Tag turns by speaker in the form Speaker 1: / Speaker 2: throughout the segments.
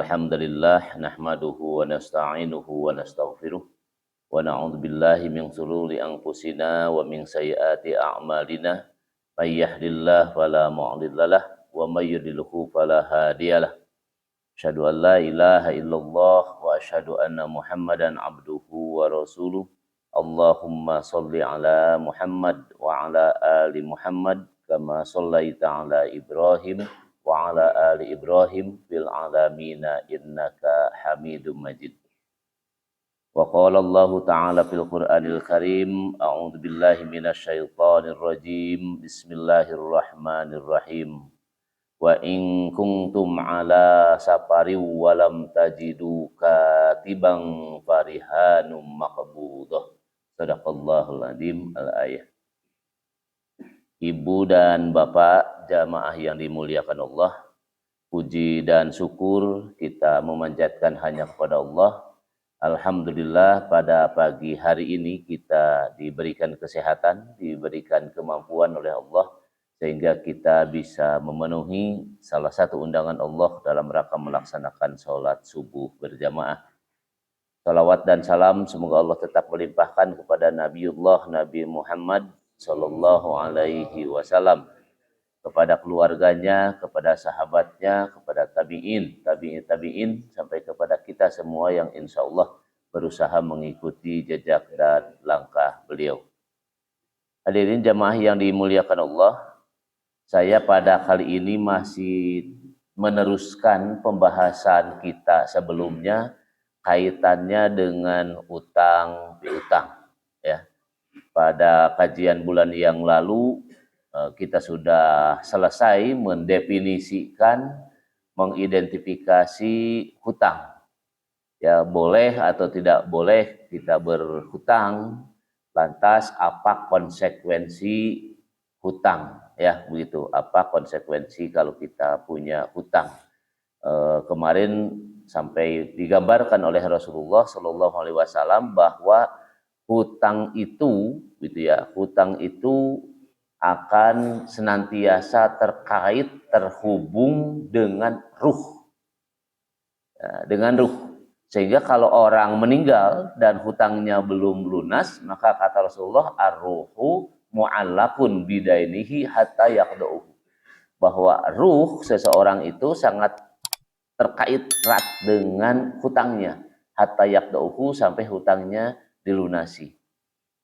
Speaker 1: Innal hamdalillah nahmaduhu wa nasta'inuhu wa nastaghfiruh wa na'udzu billahi min shururi anfusina wa min sayyiati a'malina may yahdihillahu fala mudhillalah wa may yudlilhu fala hadiyalah. Asyhadu an la ilaha illallah wa asyhadu anna Muhammadan abduhu wa rasuluh. Allahumma shalli ala Muhammad wa ala ali Muhammad kama shallaita ala Ibrahim wa ala ali Ibrahim fil alamina innaka Hamidum Majid. Wa qala Allah ta'ala fil Qur'anil Karim, a'udzu billahi minasy syaithanir rajim. Bismillahirrahmanirrahim. Wa in kuntum ala safari wa lam tajidu katiban farihanum maqbudah. Sadaqallahul adzim. Al-ayah. Ibu dan bapak jamaah yang dimuliakan Allah, puji dan syukur kita memanjatkan hanya kepada Allah. Alhamdulillah pada pagi hari ini kita diberikan kesehatan, diberikan kemampuan oleh Allah sehingga kita bisa memenuhi salah satu undangan Allah dalam rangka melaksanakan sholat subuh berjamaah. Salawat dan salam semoga Allah tetap melimpahkan kepada Nabiullah Nabi Muhammad Sallallahu Alaihi Wasallam, kepada keluarganya, kepada sahabatnya, kepada tabi'in, sampai kepada kita semua yang insya Allah berusaha mengikuti jejak dan langkah beliau. Hadirin jamaah yang dimuliakan Allah, saya pada kali ini masih meneruskan pembahasan kita sebelumnya kaitannya dengan utang piutang, ya. Pada kajian bulan yang lalu kita sudah selesai mendefinisikan, mengidentifikasi hutang. Ya, boleh atau tidak boleh kita berhutang, lantas apa konsekuensi hutang, ya begitu. Apa konsekuensi kalau kita punya hutang? Kemarin sampai digambarkan oleh Rasulullah Shallallahu Alaihi Wasallam bahwa hutang itu, gitu ya, hutang itu akan senantiasa terkait, terhubung dengan ruh, ya, dengan ruh. Sehingga kalau orang meninggal dan hutangnya belum lunas, maka kata Rasulullah, ar-ruhu mu'allakun bidainihi hatta yaqda'uhu, bahwa ruh seseorang itu sangat terkait erat dengan hutangnya, hatta yaqda'uhu, sampai hutangnya dilunasi.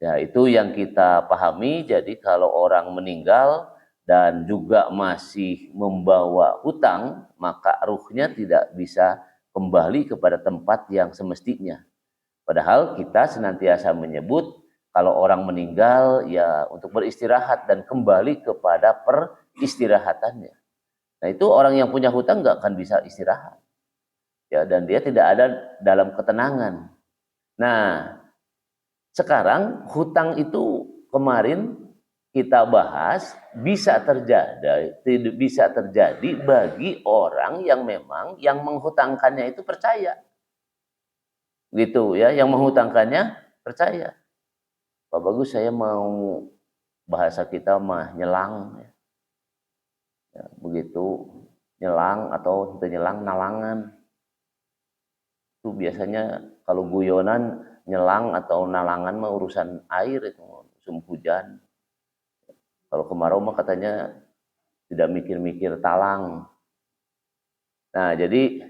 Speaker 1: Ya, itu yang kita pahami. Jadi kalau orang meninggal dan juga masih membawa hutang, maka ruhnya tidak bisa kembali kepada tempat yang semestinya. Padahal kita senantiasa menyebut kalau orang meninggal ya untuk beristirahat dan kembali kepada peristirahatannya. Nah, itu orang yang punya hutang nggak akan bisa istirahat. Ya, dan dia tidak ada dalam ketenangan. Nah, sekarang hutang itu kemarin kita bahas bisa terjadi bagi orang yang memang yang menghutangkannya itu percaya, gitu ya, yang menghutangkannya percaya. Pak Bagus, saya mau bahasa kita mah nyelang, ya, begitu, nyelang atau kita nyelang nalangan. Itu biasanya kalau guyonan nyelang atau nalangan mah urusan air, itu musim hujan. Kalau kemarau mah katanya tidak mikir-mikir talang. Nah, jadi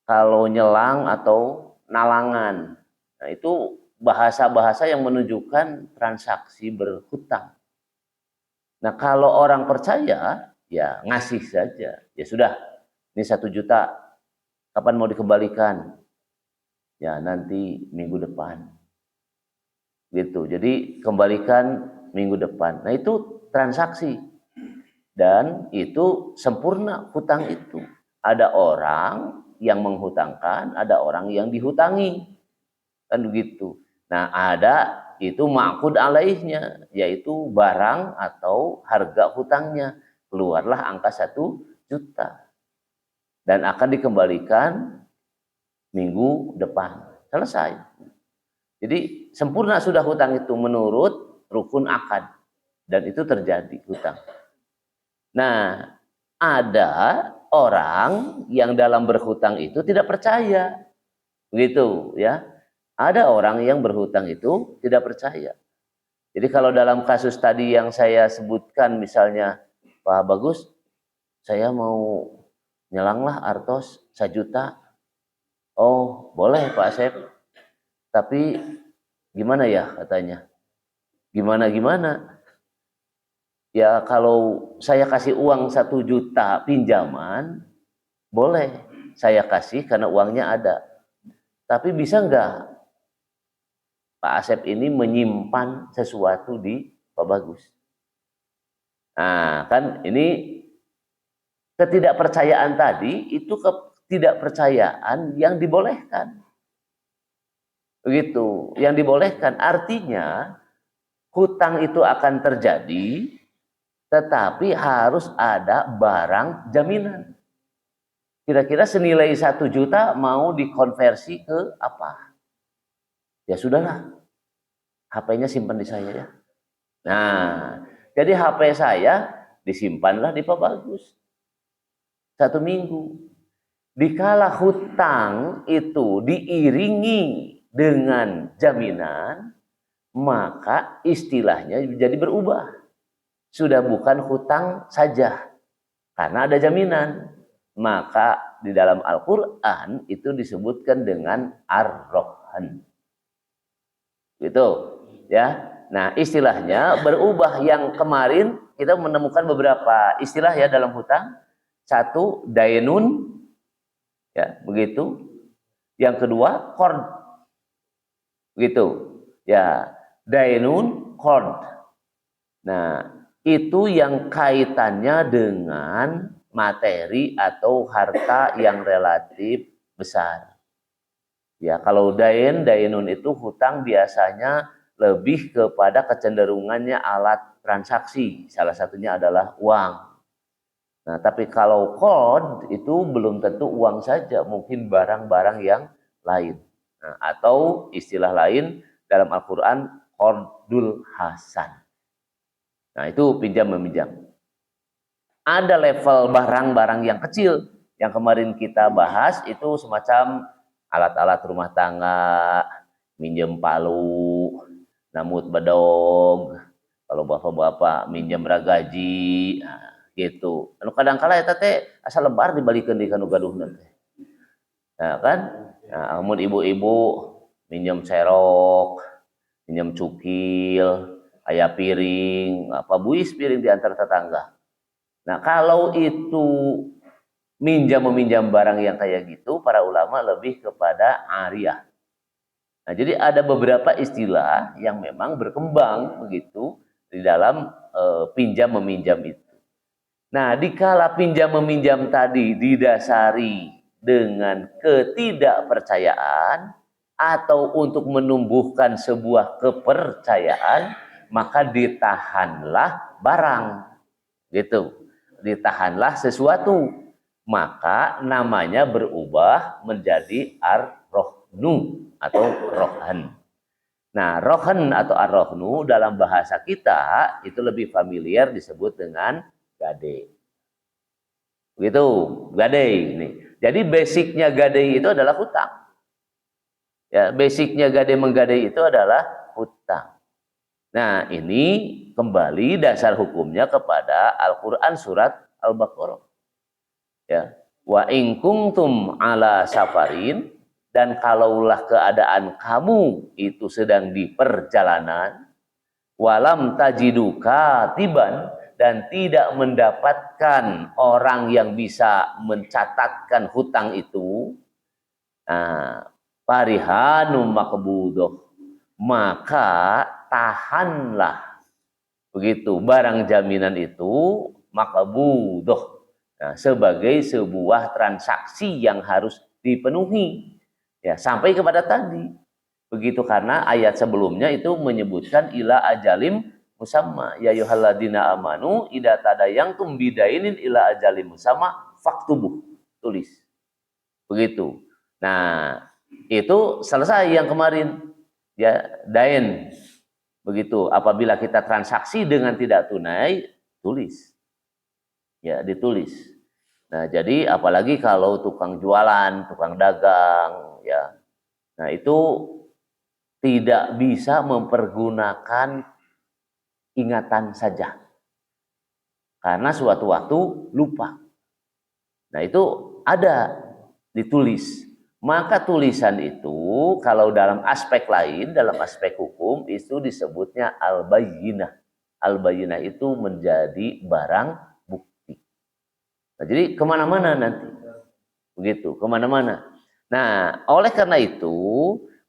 Speaker 1: kalau nyelang atau nalangan, nah itu bahasa-bahasa yang menunjukkan transaksi berhutang. Nah, kalau orang percaya ya ngasih saja. Ya sudah, ini 1 juta, kapan mau dikembalikan? Ya nanti minggu depan, gitu. Jadi kembalikan minggu depan. Nah, itu transaksi dan itu sempurna hutang itu. Ada orang yang menghutangkan, ada orang yang dihutangi, kan begitu. Nah, ada itu ma'qud alaihnya, yaitu barang atau harga hutangnya, keluarlah angka 1 juta dan akan dikembalikan minggu depan. Selesai. Jadi sempurna sudah hutang itu menurut rukun akad, dan itu terjadi hutang. Nah, ada orang yang dalam berhutang itu tidak percaya. Begitu ya. Ada orang yang berhutang itu tidak percaya. Jadi kalau dalam kasus tadi yang saya sebutkan misalnya, Pak Bagus, saya mau nyelanglah artos 1 juta. Oh, boleh Pak Asep. Tapi gimana ya katanya? Gimana? Ya kalau saya kasih uang 1 juta pinjaman, boleh saya kasih karena uangnya ada. Tapi bisa nggak Pak Asep ini menyimpan sesuatu di Pak Bagus? Nah, kan ini ketidakpercayaan tadi itu ketidakpercayaan yang dibolehkan. Begitu, yang dibolehkan artinya hutang itu akan terjadi, tetapi harus ada barang jaminan. Kira-kira senilai 1 juta mau dikonversi ke apa? Ya sudahlah, HP-nya simpan di saya ya. Nah, jadi HP saya disimpanlah di Pak Bagus 1 minggu. Dikala hutang itu diiringi dengan jaminan, maka istilahnya jadi berubah. Sudah bukan hutang saja, karena ada jaminan. Maka di dalam Al-Quran itu disebutkan dengan ar-rohan. Gitu ya. Nah istilahnya berubah. Yang kemarin kita menemukan beberapa istilah ya dalam hutang. Satu, dainun, ya begitu. Yang kedua, qard, begitu. Ya, dainun, qard. Nah, itu yang kaitannya dengan materi atau harta yang relatif besar. Ya, kalau dainun itu hutang biasanya lebih kepada kecenderungannya alat transaksi. Salah satunya adalah uang. Nah, tapi kalau qard itu belum tentu uang saja, mungkin barang-barang yang lain. Nah, atau istilah lain dalam Al-Quran, qardul hasan. Nah, itu pinjam meminjam. Ada level barang-barang yang kecil yang kemarin kita bahas itu semacam alat-alat rumah tangga, minjem palu, namut bedog, kalau bapak-bapak minjem ragaji, nah, gitu. Anu kadang-kala eta teh asal lebar dibalikeun di kanu gaduh nanti. Nah, kan? Nah, amun ibu-ibu minjem serok, minjem cukil, aya piring, apa buis piring di antar tetangga. Nah, kalau itu meminjam barang yang kayak gitu, para ulama lebih kepada ariyah. Nah, jadi ada beberapa istilah yang memang berkembang begitu di dalam pinjam meminjam itu. Nah, dikala pinjam meminjam tadi didasari dengan ketidakpercayaan atau untuk menumbuhkan sebuah kepercayaan, maka ditahanlah barang. Gitu. Ditahanlah sesuatu. Maka namanya berubah menjadi ar-rohnu atau rohan. Nah, rohan atau ar-rohnu dalam bahasa kita itu lebih familiar disebut dengan gade. Begitu, gade ini. Jadi basicnya gade itu adalah hutang. Ya, basicnya gade menggade itu adalah hutang. Nah, ini kembali dasar hukumnya kepada Al-Qur'an surat Al-Baqarah. Ya, wa in kuntum ala safarin, dan kalaulah keadaan kamu itu sedang di perjalanan, walam tajidu katiban, dan tidak mendapatkan orang yang bisa mencatatkan hutang itu, nah, farihanum maqbudoh, maka tahanlah begitu barang jaminan itu maqbudoh. Nah, sebagai sebuah transaksi yang harus dipenuhi ya sampai kepada tadi begitu, karena ayat sebelumnya itu menyebutkan ila ajalim musamma ya ayyuhalladzina amanu idza tadayantum bidainin ila ajalim musamma faktubuh, tulis begitu. Nah, itu selesai yang kemarin ya, dain begitu. Apabila kita transaksi dengan tidak tunai, tulis ya, ditulis. Nah, jadi apalagi kalau tukang jualan, tukang dagang, ya. Nah, itu tidak bisa mempergunakan ingatan saja. Karena suatu waktu lupa. Nah, itu ada ditulis. Maka tulisan itu kalau dalam aspek lain, dalam aspek hukum itu disebutnya al-bayyinah. Al-bayyinah itu menjadi barang bukti. Nah, jadi kemana-mana nanti. Begitu, kemana-mana. Nah, oleh karena itu,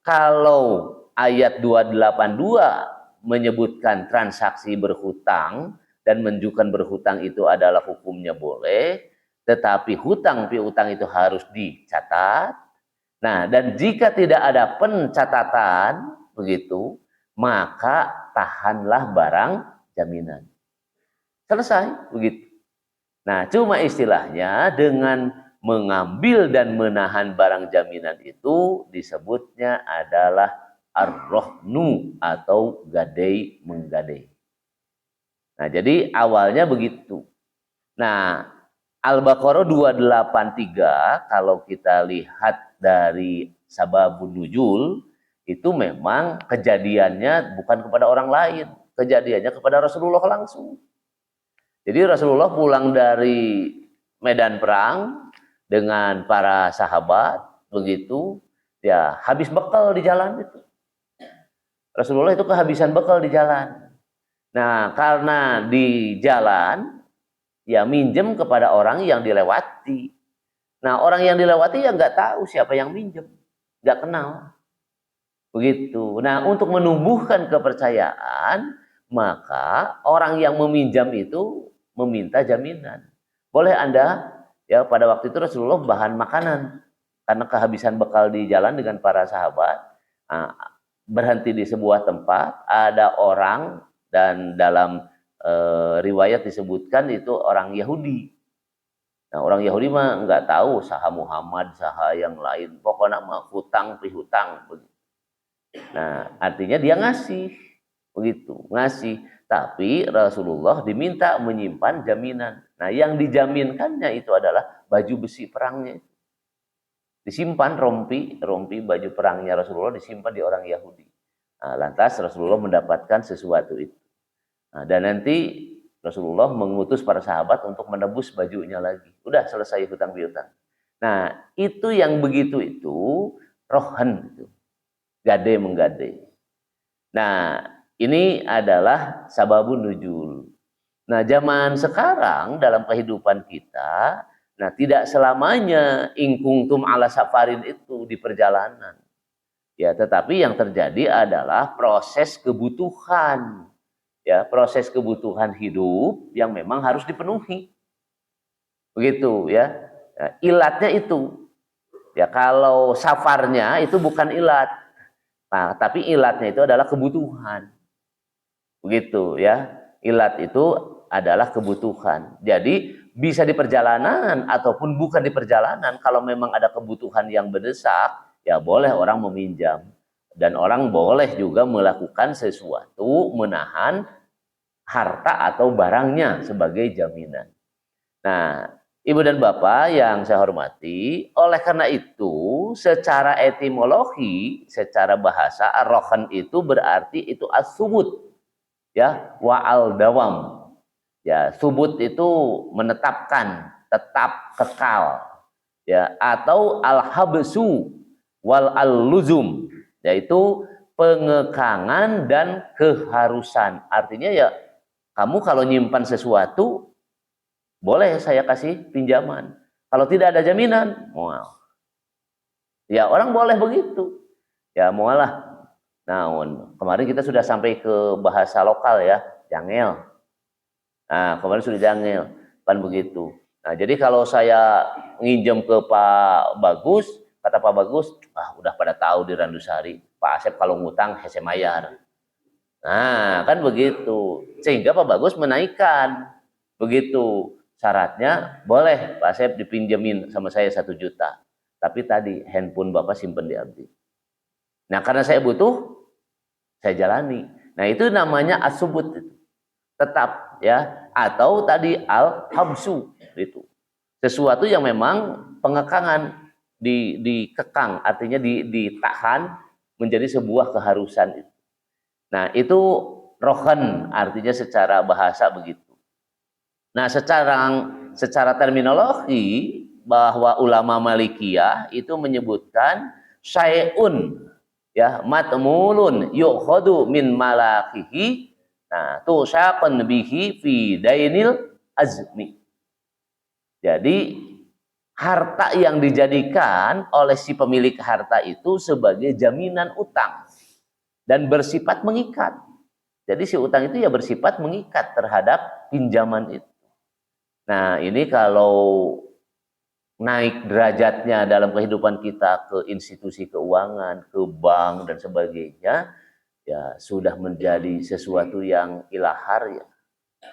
Speaker 1: kalau ayat 282 menyebutkan transaksi berhutang dan menunjukkan berhutang itu adalah hukumnya boleh, tetapi hutang piutang itu harus dicatat. Nah, dan jika tidak ada pencatatan, begitu, maka tahanlah barang jaminan. Selesai, begitu. Nah, cuma istilahnya dengan mengambil dan menahan barang jaminan itu disebutnya adalah ar-rohnu atau gadai menggadai. Nah, jadi awalnya begitu. Nah, Al-Baqarah 283 kalau kita lihat dari sababun nuzul itu memang kejadiannya bukan kepada orang lain, kejadiannya kepada Rasulullah langsung. Jadi Rasulullah pulang dari medan perang dengan para sahabat, begitu, ya habis bekal di jalan itu. Rasulullah itu kehabisan bekal di jalan. Nah, karena di jalan, ya minjem kepada orang yang dilewati. Nah, orang yang dilewati ya nggak tahu siapa yang minjem, nggak kenal. Begitu. Nah, untuk menumbuhkan kepercayaan, maka orang yang meminjam itu meminta jaminan. Boleh Anda, ya pada waktu itu Rasulullah bahan makanan. Karena kehabisan bekal di jalan dengan para sahabat, berhenti di sebuah tempat, ada orang dan dalam riwayat disebutkan itu orang Yahudi. Nah, orang Yahudi mah nggak tahu saha Muhammad, saha yang lain. Pokoknya mah hutang pihutang. Nah, artinya dia ngasih. Begitu, ngasih. Tapi Rasulullah diminta menyimpan jaminan. Nah, yang dijaminkannya itu adalah baju besi perangnya. Disimpan rompi baju perangnya Rasulullah disimpan di orang Yahudi. Nah, lantas Rasulullah mendapatkan sesuatu itu. Nah, dan nanti Rasulullah mengutus para sahabat untuk menebus bajunya lagi. Udah selesai hutang piutang. Nah, itu yang begitu itu rohan itu. Gade menggade. Nah, ini adalah sababun nuzul. Nah, zaman sekarang dalam kehidupan kita, nah tidak selamanya ingkungtum ala safarin itu di perjalanan. Ya, tetapi yang terjadi adalah proses kebutuhan. Ya, proses kebutuhan hidup yang memang harus dipenuhi. Begitu ya. Nah, ilatnya itu. Ya, kalau safarnya itu bukan ilat. Nah, tapi ilatnya itu adalah kebutuhan. Begitu ya. Ilat itu adalah kebutuhan. Jadi bisa di perjalanan ataupun bukan di perjalanan. Kalau memang ada kebutuhan yang mendesak, ya boleh orang meminjam. Dan orang boleh juga melakukan sesuatu, menahan harta atau barangnya sebagai jaminan. Nah, Ibu dan Bapak yang saya hormati, oleh karena itu secara etimologi, secara bahasa ar-rohan itu berarti itu as-subut, ya, wa'al dawam. Ya, subut itu menetapkan, tetap, kekal. Ya, atau al-habsu wal al-luzum, yaitu pengekangan dan keharusan. Artinya ya kamu kalau nyimpan sesuatu boleh saya kasih pinjaman. Kalau tidak ada jaminan, mual. Ya orang boleh begitu. Ya mualah. Nah, kemarin kita sudah sampai ke bahasa lokal ya, jangel. Nah, kemarin sudah jangel, kan begitu. Nah, jadi kalau saya nginjem ke Pak Bagus, kata Pak Bagus, udah pada tahu di Randusari, Pak Asep kalau ngutang hese mayar. Nah, kan begitu. Sehingga Pak Bagus menaikkan. Begitu. Syaratnya boleh Pak Asep dipinjemin sama saya 1 juta. Tapi tadi handphone Bapak simpen di Abdi. Nah, karena saya butuh, saya jalani. Nah, itu namanya asubut. Tetap ya. Atau tadi al-habsu. Itu. Sesuatu yang memang pengekangan, dikekang, artinya ditahan menjadi sebuah keharusan. Nah, itu rohan, artinya secara bahasa begitu. Nah, secara terminologi, bahwa ulama Malikiyah itu menyebutkan syai'un, ya, matmulun yukhadu min malakihi, nah tusaqan bihi fi dainil azmi. Jadi harta yang dijadikan oleh si pemilik harta itu sebagai jaminan utang dan bersifat mengikat. Jadi si utang itu ya bersifat mengikat terhadap pinjaman itu. Nah, ini kalau naik derajatnya dalam kehidupan kita ke institusi keuangan, ke bank dan sebagainya, ya sudah menjadi sesuatu yang ilahar, ya,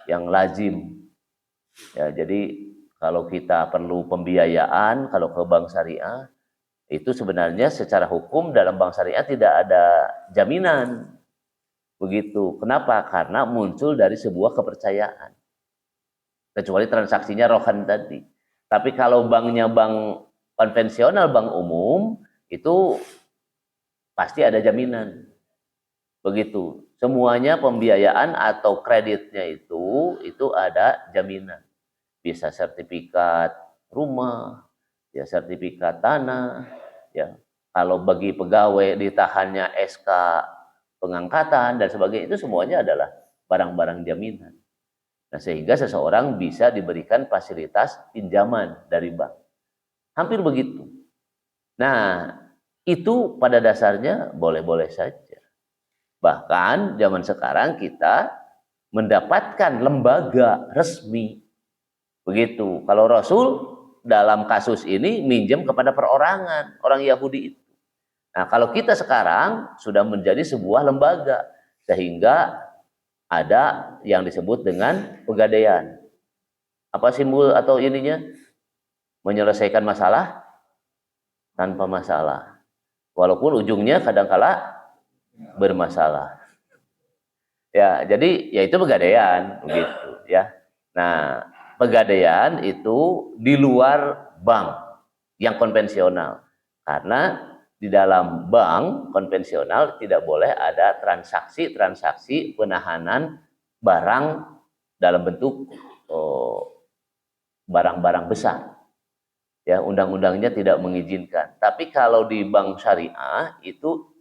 Speaker 1: yang lazim. Ya, jadi kalau kita perlu pembiayaan, kalau ke bank syariah, itu sebenarnya secara hukum dalam bank syariah tidak ada jaminan. Begitu. Kenapa? Karena muncul dari sebuah kepercayaan. Kecuali transaksinya rohan tadi. Tapi kalau banknya bank konvensional, bank umum, itu pasti ada jaminan. Begitu. Semuanya pembiayaan atau kreditnya itu ada jaminan. Bisa sertifikat rumah, ya sertifikat tanah, ya. Kalau bagi pegawai ditahannya SK pengangkatan dan sebagainya, itu semuanya adalah barang-barang jaminan. Nah, sehingga seseorang bisa diberikan fasilitas pinjaman dari bank. Hampir begitu. Nah, itu pada dasarnya boleh-boleh saja. Bahkan zaman sekarang kita mendapatkan lembaga resmi. Begitu. Kalau Rasul dalam kasus ini minjem kepada perorangan, orang Yahudi itu. Nah, kalau kita sekarang sudah menjadi sebuah lembaga, sehingga ada yang disebut dengan pegadaian. Apa simbol atau ininya? Menyelesaikan masalah tanpa masalah. Walaupun ujungnya kadangkala bermasalah. Ya, jadi ya itu pegadaian begitu ya. Nah, pegadaian itu di luar bank yang konvensional. Karena di dalam bank konvensional tidak boleh ada transaksi penahanan barang dalam bentuk barang-barang besar. Ya, undang-undangnya tidak mengizinkan. Tapi kalau di bank syariah itu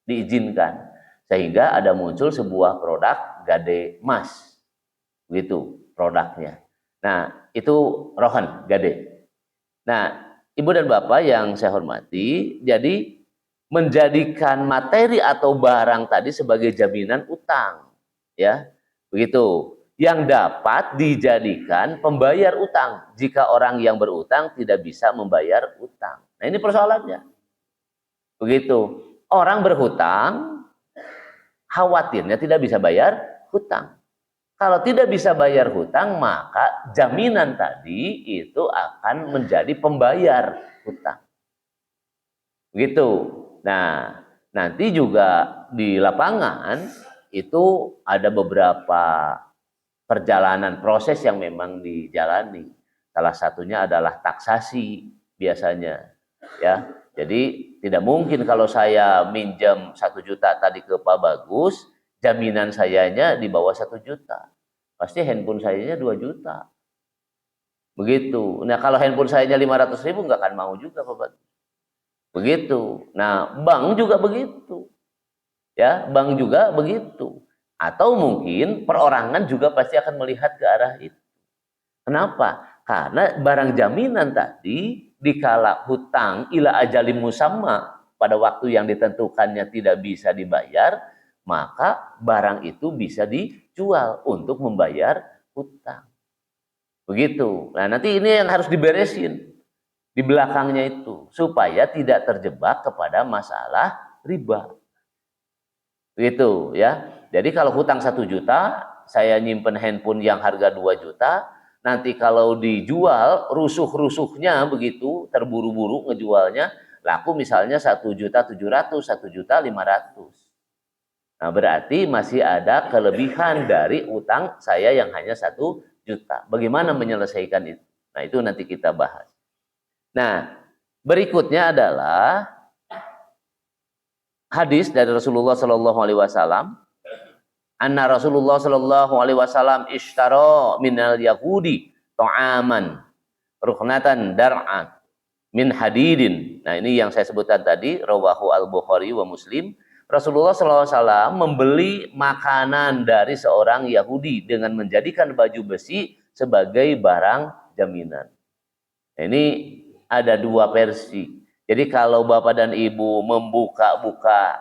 Speaker 1: diizinkan. Sehingga ada muncul sebuah produk gade emas. Begitu produknya. Nah, itu rohan gade. Nah, Ibu dan Bapak yang saya hormati, jadi menjadikan materi atau barang tadi sebagai jaminan utang, ya. Begitu. Yang dapat dijadikan pembayar utang jika orang yang berutang tidak bisa membayar utang. Nah, ini persoalannya. Begitu. Orang berhutang khawatirnya tidak bisa bayar hutang. Kalau tidak bisa bayar hutang, maka jaminan tadi itu akan menjadi pembayar hutang. Begitu. Nah, nanti juga di lapangan itu ada beberapa perjalanan proses yang memang dijalani. Salah satunya adalah taksasi biasanya, ya. Jadi tidak mungkin kalau saya minjam 1 juta tadi ke Pak Bagus, jaminan sayanya di bawah 1 juta. Pasti handphone sayanya 2 juta. Begitu. Nah, kalau handphone sayanya 500.000 nggak akan mau juga Pak Bagus. Begitu. Nah, bank juga begitu. Ya, bank juga begitu. Atau mungkin perorangan juga pasti akan melihat ke arah itu. Kenapa? Karena barang jaminan tadi dikala hutang ila ajalim musamma pada waktu yang ditentukannya tidak bisa dibayar, maka barang itu bisa dijual untuk membayar hutang. Begitu. Nah, nanti ini yang harus diberesin di belakangnya itu supaya tidak terjebak kepada masalah riba. Begitu ya. Jadi kalau hutang 1 juta, saya nyimpen handphone yang harga 2 juta, nanti kalau dijual rusuh-rusuhnya begitu, terburu-buru ngejualnya, laku misalnya 1.700.000, 1.500.000. Nah, berarti masih ada kelebihan dari utang saya yang hanya 1 juta. Bagaimana menyelesaikan itu? Nah, itu nanti kita bahas. Nah, berikutnya adalah hadis dari Rasulullah Shallallahu Alaihi Wasallam. Anna Rasulullah Shallallahu Alaihi Wasallam ishtaro minal Yahudi ta'aman ruknatan dar'an min hadidin. Nah, ini yang saya sebutkan tadi, rawahu al-Bukhari wa Muslim. Rasulullah SAW membeli makanan dari seorang Yahudi dengan menjadikan baju besi sebagai barang jaminan. Nah, ini ada dua versi. Jadi kalau Bapak dan Ibu membuka-buka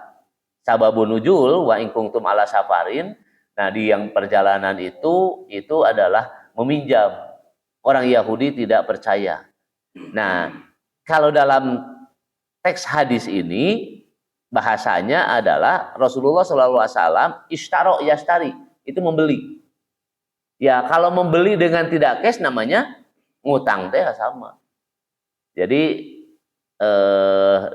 Speaker 1: sababun nuzul wa in kuntum ala safarin, nah di yang perjalanan itu adalah meminjam. Orang Yahudi tidak percaya. Nah, kalau dalam teks hadis ini bahasanya adalah Rasulullah SAW ishtaro yastari, itu membeli. Ya, kalau membeli dengan tidak cash namanya ngutang teh sama. Jadi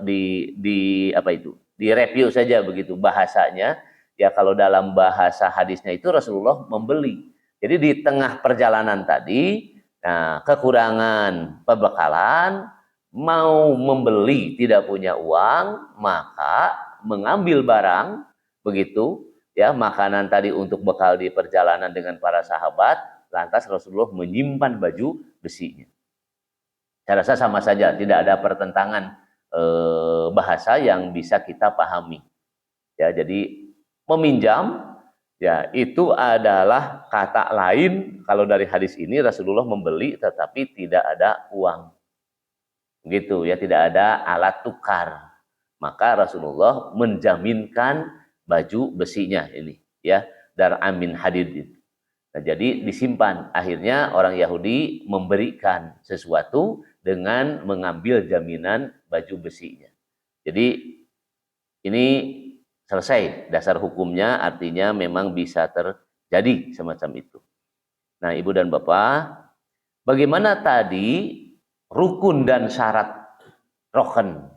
Speaker 1: di apa itu? Di review saja begitu bahasanya. Ya, kalau dalam bahasa hadisnya itu Rasulullah membeli. Jadi di tengah perjalanan tadi, nah, kekurangan pembekalan, mau membeli tidak punya uang, maka mengambil barang begitu ya, makanan tadi untuk bekal di perjalanan dengan para sahabat, lantas Rasulullah menyimpan baju besinya. Saya rasa sama saja, tidak ada pertentangan bahasa yang bisa kita pahami. Ya, jadi meminjam ya itu adalah kata lain kalau dari hadis ini Rasulullah membeli tetapi tidak ada uang. Begitu ya, tidak ada alat tukar. Maka Rasulullah menjaminkan baju besinya ini ya, dar'an min hadid. Nah, jadi disimpan. Akhirnya orang Yahudi memberikan sesuatu dengan mengambil jaminan baju besinya. Jadi ini selesai dasar hukumnya, artinya memang bisa terjadi semacam itu. Nah, Ibu dan Bapak, bagaimana tadi rukun dan syarat rohan?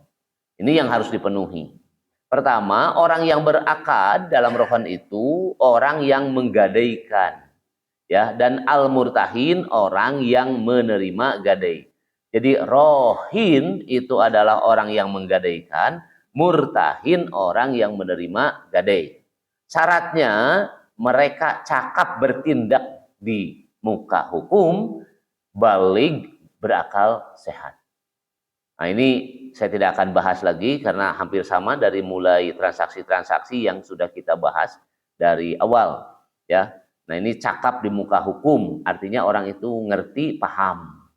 Speaker 1: Ini yang harus dipenuhi. Pertama, orang yang berakad dalam rohan itu orang yang menggadaikan, ya, dan al-murtahin orang yang menerima gadai. Jadi rohin itu adalah orang yang menggadaikan, murtahin orang yang menerima gadai. Syaratnya mereka cakap bertindak di muka hukum, balig, berakal sehat. Nah, ini saya tidak akan bahas lagi karena hampir sama dari mulai transaksi-transaksi yang sudah kita bahas dari awal, ya. Nah, ini cakap di muka hukum, artinya orang itu ngerti, paham.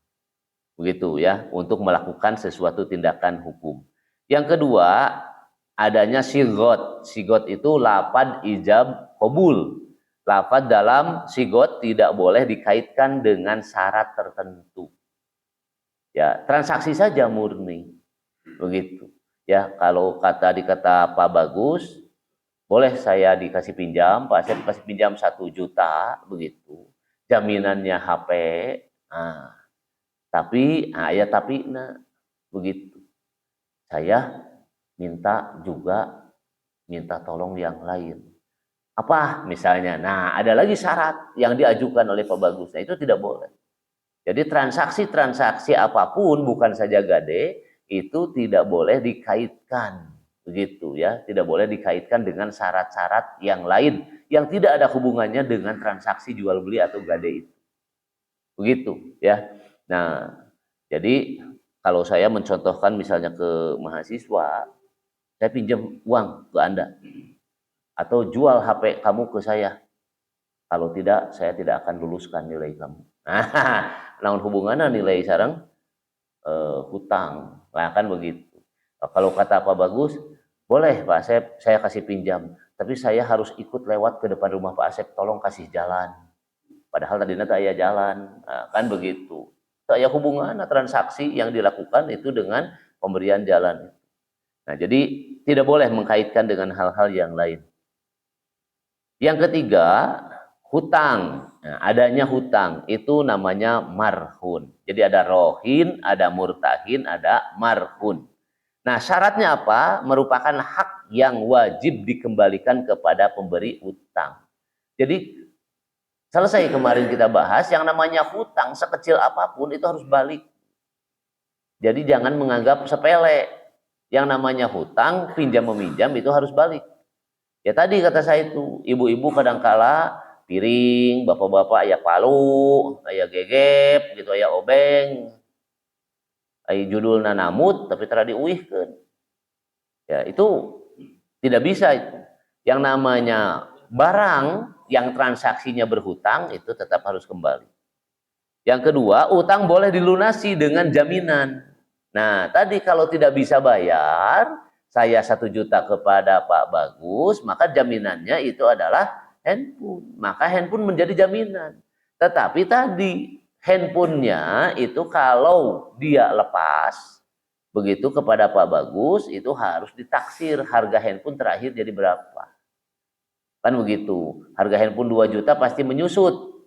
Speaker 1: Begitu ya, untuk melakukan sesuatu tindakan hukum. Yang kedua, adanya sigot. Sigot itu lafadz ijab qabul. Lafadz dalam sigot tidak boleh dikaitkan dengan syarat tertentu. Ya, transaksi saja murni. Begitu. Ya, kalau dikata Pak Bagus, boleh saya dikasih pinjam, Pak, saya dikasih pinjam 1 juta, begitu. Jaminannya HP, nah, tapi begitu. Saya minta tolong yang lain. Apa misalnya? Nah, ada lagi syarat yang diajukan oleh Pak Bagus. Nah, itu tidak boleh. Jadi transaksi-transaksi apapun, bukan saja gade, itu tidak boleh dikaitkan. Begitu ya, tidak boleh dikaitkan dengan syarat-syarat yang lain yang tidak ada hubungannya dengan transaksi jual beli atau gade itu. Begitu ya. Nah, jadi kalau saya mencontohkan misalnya ke mahasiswa, saya pinjam uang ke Anda atau jual HP kamu ke saya. Kalau tidak, saya tidak akan luluskan nilai kamu. Nah, namun hubungannya nilai sarang hutang. Nah, kan begitu. Kalau kata Pak Bagus, boleh Pak Asep, saya kasih pinjam, tapi saya harus ikut lewat ke depan rumah Pak Asep, tolong kasih jalan. Padahal tadi nanti ayah jalan, nah, kan begitu. Saya hubungan transaksi yang dilakukan itu dengan pemberian jalan. Nah, jadi tidak boleh mengkaitkan dengan hal-hal yang lain. Yang ketiga, hutang. Nah, adanya hutang itu namanya marhun. Jadi ada rohin, ada murtahin, ada marhun. Nah, syaratnya apa? Merupakan hak yang wajib dikembalikan kepada pemberi hutang. Jadi Selesai kemarin kita bahas, yang namanya hutang sekecil apapun itu harus balik. Jadi jangan menganggap sepele. Yang namanya hutang, pinjam meminjam itu harus balik. Ya tadi kata saya itu, ibu-ibu kadangkala piring, bapak-bapak aya palu, aya gegep, gitu, aya obeng, aya judul nanamut, tapi tera diuihkeun. Ya itu tidak bisa itu. Yang namanya barang yang transaksinya berhutang itu tetap harus kembali. Yang kedua, utang boleh dilunasi dengan jaminan. Nah, tadi kalau tidak bisa bayar, saya 1 juta kepada Pak Bagus, maka jaminannya itu adalah handphone. Maka handphone menjadi jaminan. Tetapi tadi handphonenya itu kalau dia lepas, begitu kepada Pak Bagus, itu harus ditaksir harga handphone terakhir jadi berapa. Kan begitu. Harga handphone 2 juta pasti menyusut.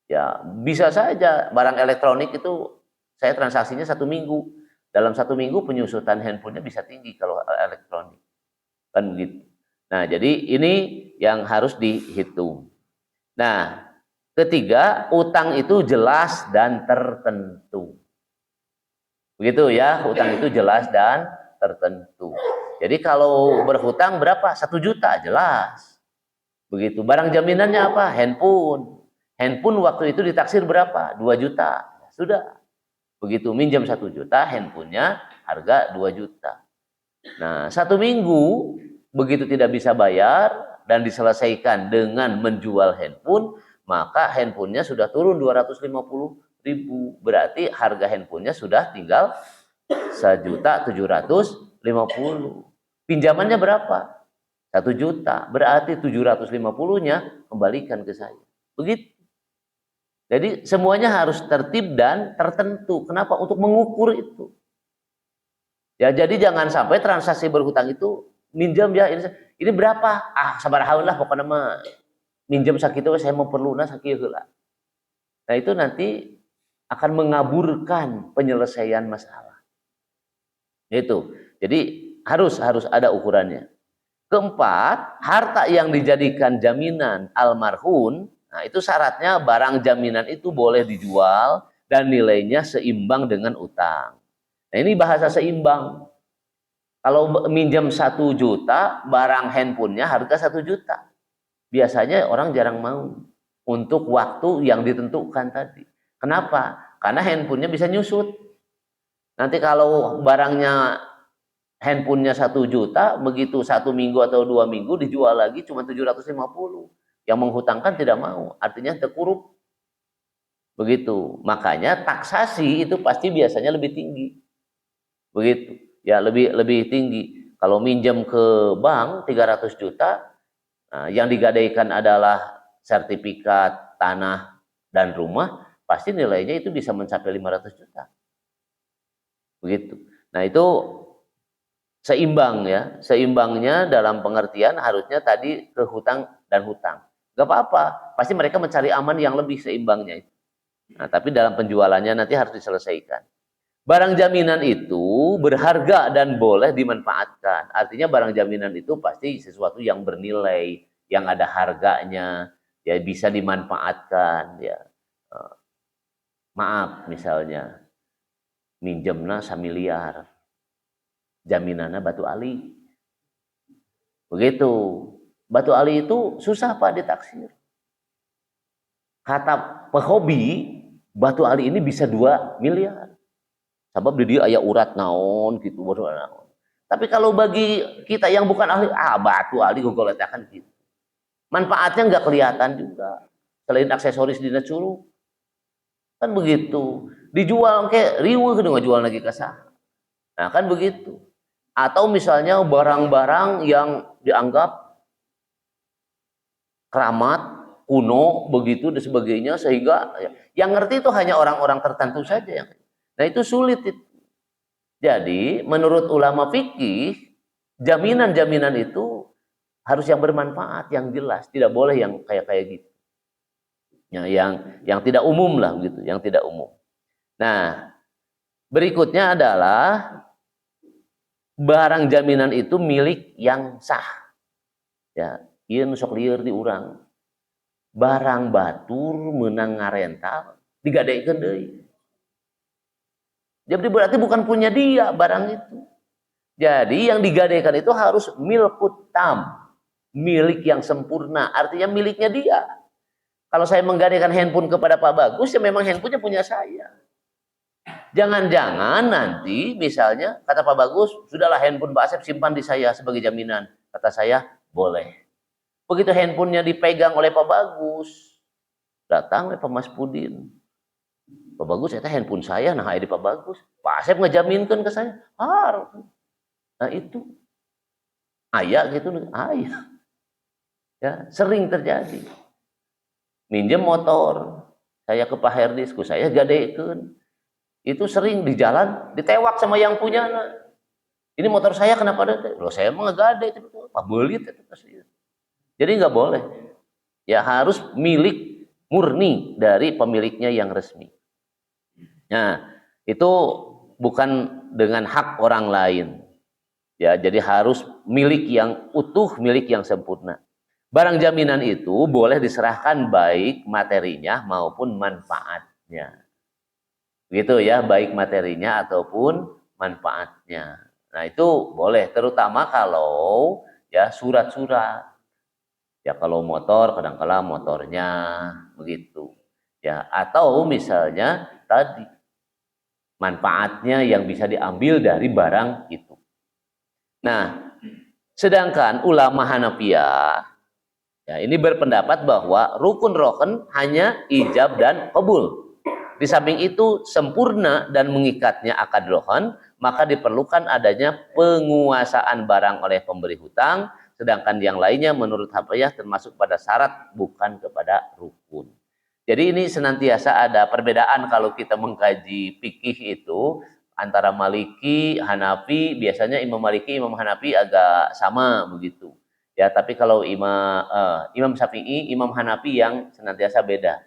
Speaker 1: Ya, bisa saja barang elektronik itu saya transaksinya 1 minggu. Dalam 1 minggu penyusutan handphonenya bisa tinggi kalau elektronik. Kan begitu. Nah, jadi ini yang harus dihitung. Nah, ketiga, utang itu jelas dan tertentu. Begitu ya, utang itu jelas dan tertentu. Jadi kalau berhutang berapa? 1 juta, jelas. Begitu. Barang jaminannya apa? Handphone. Handphone waktu itu ditaksir berapa? 2 juta. Sudah. Begitu minjam 1 juta, handphonenya harga 2 juta. Nah, 1 minggu begitu tidak bisa bayar dan diselesaikan dengan menjual handphone, maka handphonenya sudah turun 250.000. Berarti harga handphonenya sudah tinggal 1.750.000. Pinjamannya berapa? 1 juta. Berarti 750-nya kembalikan ke saya. Begitu. Jadi semuanya harus tertib dan tertentu. Kenapa? Untuk mengukur itu. Ya, jadi jangan sampai transaksi berhutang itu minjam ya ini berapa? Ah, sabarahaun lah pokoknya mah minjam sakitu saya mau perluna sakitu lah. Nah, itu nanti akan mengaburkan penyelesaian masalah. Itu. Jadi harus ada ukurannya. Keempat, harta yang dijadikan jaminan almarhum, nah itu syaratnya barang jaminan itu boleh dijual dan nilainya seimbang dengan utang. Nah ini bahasa seimbang. Kalau minjam 1 juta, barang handphonenya harga 1 juta. Biasanya orang jarang mau untuk waktu yang ditentukan tadi. Kenapa? Karena handphonenya bisa nyusut. Nanti kalau barangnya handphonenya 1 juta, begitu 1 minggu atau 2 minggu dijual lagi cuma 750. Yang menghutangkan tidak mau, artinya terkurup. Begitu. Makanya taksasi itu pasti biasanya lebih tinggi. Begitu. Ya, lebih tinggi. Kalau minjam ke bank 300 juta, nah, yang digadaikan adalah sertifikat tanah dan rumah, pasti nilainya itu bisa mencapai 500 juta. Begitu. Nah, itu seimbang ya, seimbangnya dalam pengertian harusnya tadi ke hutang dan hutang. Gak apa-apa, pasti mereka mencari aman yang lebih seimbangnya itu. Nah, tapi dalam penjualannya nanti harus diselesaikan. Barang jaminan itu berharga dan boleh dimanfaatkan. Artinya barang jaminan itu pasti sesuatu yang bernilai, yang ada harganya, ya bisa dimanfaatkan. Ya, maaf misalnya minjemna 1 miliar. Jaminannya batu ali. Begitu. Batu ali itu susah Pak ditaksir. Kata pehobi, batu ali ini bisa 2 miliar. Sebab dia aya urat naon gitu. Tapi kalau bagi kita yang bukan ahli, batu ali gogoletakan gitu. Manfaatnya nggak kelihatan juga. Selain aksesoris dina curug. Kan begitu. Dijual kayak riweuh geuning jual lagi ke sah. Nah, kan begitu. Atau misalnya barang-barang yang dianggap keramat, kuno, begitu dan sebagainya, sehingga yang ngerti itu hanya orang-orang tertentu saja. Nah itu sulit itu. Jadi menurut ulama fikih, jaminan-jaminan itu harus yang bermanfaat, yang jelas, tidak boleh yang kayak gitu. Ya, yang tidak umum lah gitu, yang tidak umum. Nah, berikutnya adalah barang jaminan itu milik yang sah. Ya, ieu sok lieur di urang. barang batur menang ngarental digadekeun deui. Jadi berarti bukan punya dia barang itu. Jadi yang digadaikan itu harus milkut tam, milik yang sempurna, artinya miliknya dia. Kalau saya menggadaikan handphone kepada Pak Bagus, ya memang handphonenya punya saya. Jangan-jangan nanti misalnya kata Pak Bagus, sudahlah handphone Pak Asep simpan di saya sebagai jaminan. Kata saya, boleh. Begitu handphonenya dipegang oleh Pak Bagus, datang oleh Pak Mas Pudin. Pak Bagus, itu handphone saya, nah di Pak Bagus. Pak Asep ngejaminkan ke saya, harus. Nah itu ayah gitu, ayah. Ya, sering terjadi. Minjem motor, saya ke Pak Herdisku, saya gadekeun. Itu sering di jalan ditewak sama yang punya. Ini motor saya kenapa ada? Loh saya mah ngegade itu Pak belit itu. Jadi nggak boleh. Ya harus milik murni dari pemiliknya yang resmi. Nah, itu bukan dengan hak orang lain. Ya, jadi harus milik yang utuh, milik yang sempurna. Barang jaminan itu boleh diserahkan baik materinya maupun manfaatnya. Gitu ya, baik materinya ataupun manfaatnya. Nah, itu boleh terutama kalau ya surat-surat. Ya kalau motor kadang-kala motornya begitu. Ya, atau misalnya tadi manfaatnya yang bisa diambil dari barang itu. Nah, sedangkan ulama Hanafiyah ya ini berpendapat bahwa rukun roken hanya ijab dan qabul. Di samping itu sempurna dan mengikatnya akad rohon, maka diperlukan adanya penguasaan barang oleh pemberi hutang, sedangkan yang lainnya menurut Hafiyah termasuk pada syarat bukan kepada rukun. Jadi ini senantiasa ada perbedaan kalau kita mengkaji fikih itu antara Maliki, Hanafi, biasanya Imam Maliki, Imam Hanafi agak sama begitu. Ya, tapi kalau Imam Syafi'i, Imam Hanafi yang senantiasa beda.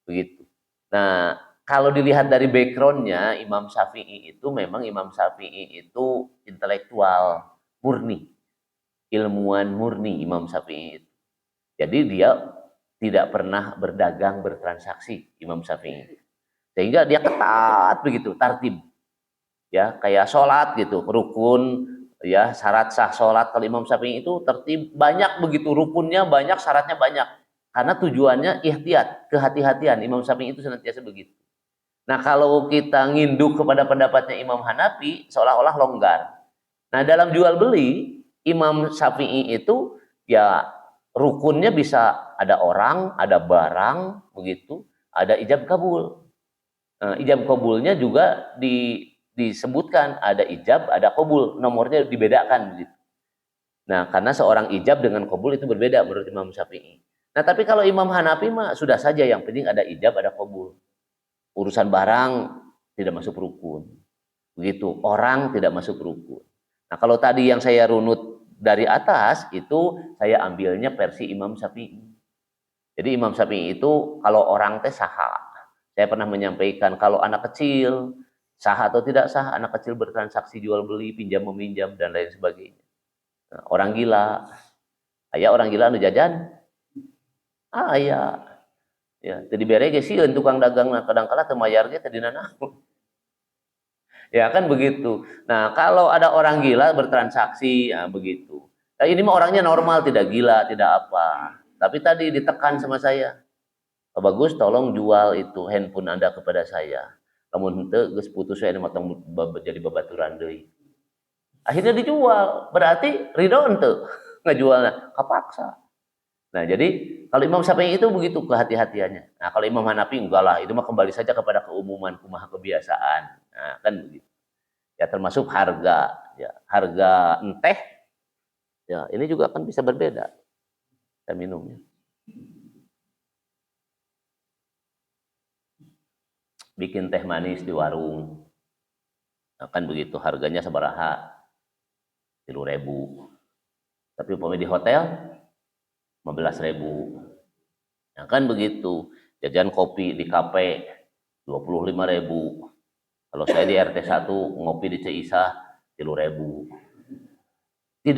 Speaker 1: Begitu. Nah, kalau dilihat dari backgroundnya, Imam Syafi'i itu memang Imam Syafi'i itu intelektual murni, ilmuwan murni Imam Syafi'i itu. Jadi dia tidak pernah berdagang bertransaksi Imam Syafi'i. Sehingga dia ketat begitu, tartib. Ya, kayak sholat gitu, rukun, ya syarat sah sholat kalau Imam Syafi'i itu tertib banyak begitu, rukunnya banyak, syaratnya banyak. Karena tujuannya ihtiyat, kehati-hatian. Imam Syafi'i itu senantiasa begitu. Nah, kalau kita nginduk kepada pendapatnya Imam Hanafi, seolah-olah longgar. Nah, dalam jual beli, Imam Syafi'i itu ya rukunnya bisa ada orang, ada barang, begitu, ada ijab kabul. Nah, ijab kabulnya juga disebutkan ada ijab, ada kabul, nomornya dibedakan begitu. Nah, karena seorang ijab dengan kabul itu berbeda menurut Imam Syafi'i. Nah, tapi kalau Imam Hanafi mah sudah saja yang penting ada ijab, ada kabul. Urusan barang tidak masuk rukun. Begitu, orang tidak masuk rukun. Nah, kalau tadi yang saya runut dari atas itu saya ambilnya versi Imam Syafi'i. Jadi Imam Syafi'i itu kalau orang teh saha. Saya pernah menyampaikan kalau anak kecil sah atau tidak sah, anak kecil bertransaksi jual beli, pinjam meminjam dan lain sebagainya. Nah, orang gila, aya orang gila anu jajan, aya, ya, tadi berege sih tukang dagang kadang-kala teu mayar ge teh dina naon. Ya kan begitu. Nah, kalau ada orang gila bertransaksi, ya begitu. Nah, ini mah orangnya normal, tidak gila, tidak apa. Tapi tadi ditekan sama saya, Pak Bagus tolong jual itu handphone Anda kepada saya. Lamun henteu geus putus we motong jadi babaturan deui. Akhirnya dijual. Berarti ridho henteu ngajualna? Kapaksa. Nah, jadi kalau Imam Syafi'i itu begitu kehati-hatiannya. Nah, kalau Imam Hanafi enggak lah, itu mah kembali saja kepada keumuman kumaha kebiasaan. Nah, kan begitu. Ya termasuk harga, ya harga enteh. Ya, ini juga kan bisa berbeda. Kita minumnya. Bikin teh manis di warung, nah, kan begitu harganya sabaraha 3.000, tapi umpamanya di hotel 15.000, nah kan begitu. Jajan kopi di kafe 25.000, kalau saya di RT 1 ngopi di Ceisah 3.000.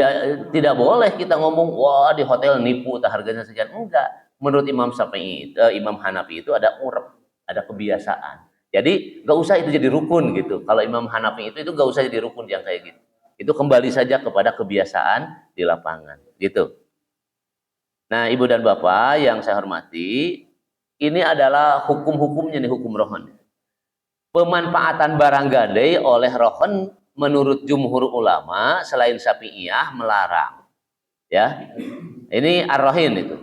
Speaker 1: Tidak boleh kita ngomong wah di hotel nipu harganya sekian, enggak. menurut Imam Syafi'i, Imam Hanafi itu ada urf, ada kebiasaan. Jadi nggak usah itu jadi rukun gitu. Kalau Imam Hanafi itu nggak usah jadi rukun yang kayak gitu. Itu kembali saja kepada kebiasaan di lapangan, gitu. Nah, Ibu dan Bapak yang saya hormati, ini adalah hukum-hukumnya nih, hukum rohon. Pemanfaatan barang gadai oleh rohon menurut jumhur ulama selain Syafi'iyah melarang. Ya, ini ar-rohin itu.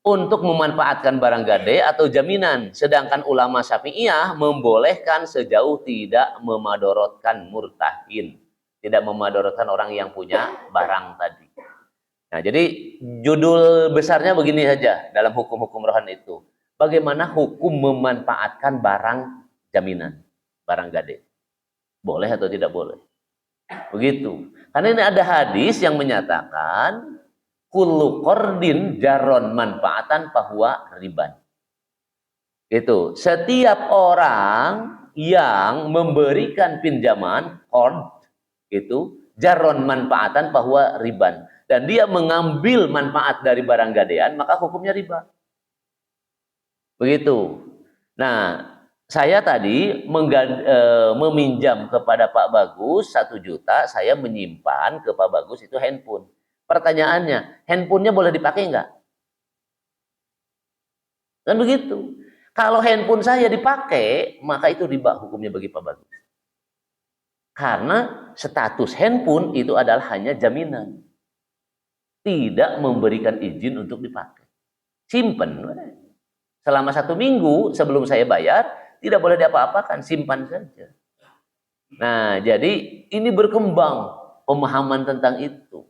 Speaker 1: Untuk memanfaatkan barang gadai atau jaminan, sedangkan ulama Syafi'iyah membolehkan sejauh tidak memadorotkan murtahin, tidak memadorotkan orang yang punya barang tadi. Nah, jadi judul besarnya begini saja dalam hukum-hukum rohan itu. Bagaimana hukum memanfaatkan barang jaminan, barang gadai. Boleh atau tidak boleh? Begitu. Karena ini ada hadis yang menyatakan kullu qardin jaron manfaatan bahwa riban. Itu setiap orang yang memberikan pinjaman qard itu jaron manfaatan bahwa riban, dan dia mengambil manfaat dari barang gadaian, maka hukumnya riba. Begitu. Nah, saya tadi meminjam kepada Pak Bagus 1 juta, saya menyimpan ke Pak Bagus itu handphone. Pertanyaannya, handphonenya boleh dipakai nggak? Kan begitu. Kalau handphone saya dipakai, maka itu riba hukumnya bagi Pak Bagus. Karena status handphone itu adalah hanya jaminan. Tidak memberikan izin untuk dipakai. Simpen. Selama 1 minggu sebelum saya bayar, tidak boleh diapa-apakan, simpan saja. Nah, jadi ini berkembang pemahaman tentang itu.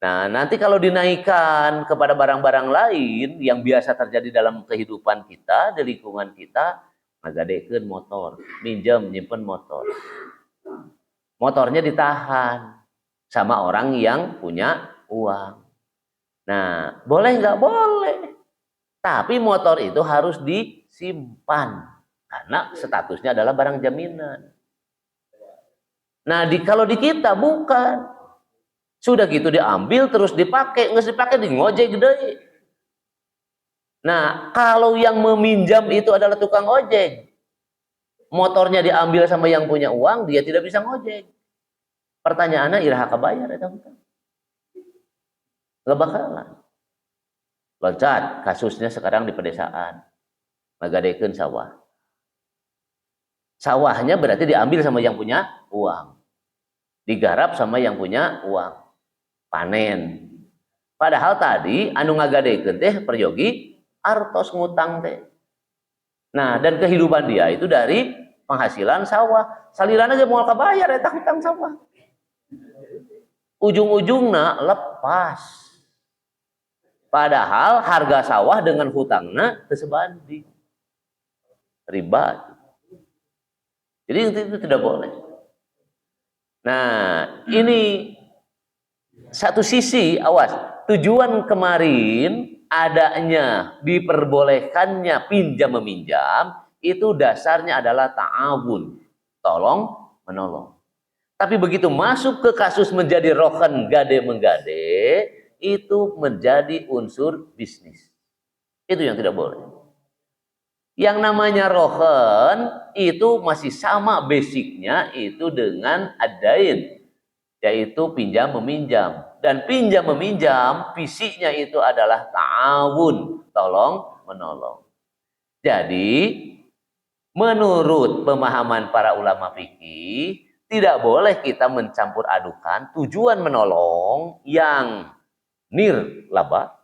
Speaker 1: Nah, nanti kalau dinaikkan kepada barang-barang lain yang biasa terjadi dalam kehidupan kita, di lingkungan kita, ngagadekeun motor, minjem, nyimpen motor. Motornya ditahan sama orang yang punya uang. Nah, boleh nggak? Boleh. Tapi motor itu harus disimpan. Karena statusnya adalah barang jaminan. Nah, kalau di kita bukan. Sudah gitu diambil terus dipakai, nggak dipakai di ngojek gede. Nah, kalau yang meminjam itu adalah tukang ojek, motornya diambil sama yang punya uang, dia tidak bisa ngojek. Pertanyaannya, iraha kabayar eta hutang? Nggak bakalan. Loncat, kasusnya sekarang di pedesaan, ngagadekeun sawah. Sawahnya berarti diambil sama yang punya uang, digarap sama yang punya uang. Panen. Padahal tadi anu ngagadekeun teh peryogi artos ngutang teh. Nah, dan kehidupan dia itu dari penghasilan sawah. Salirana ge moal kabayar eta hutang sawah. Ujung-ujungna lepas. Padahal harga sawah dengan hutangna teu sebanding. Riba. Jadi itu tidak boleh. Nah, ini satu sisi, awas, tujuan kemarin adanya diperbolehkannya pinjam meminjam itu dasarnya adalah ta'awun, tolong menolong. Tapi begitu masuk ke kasus menjadi rohan gade menggade, itu menjadi unsur bisnis. Itu yang tidak boleh. Yang namanya rohan itu masih sama basicnya itu dengan adain, yaitu pinjam meminjam. Dan pinjam meminjam fisiknya itu adalah ta'awun, tolong menolong. Jadi menurut pemahaman para ulama fikih, tidak boleh kita mencampur adukan tujuan menolong yang nirlaba,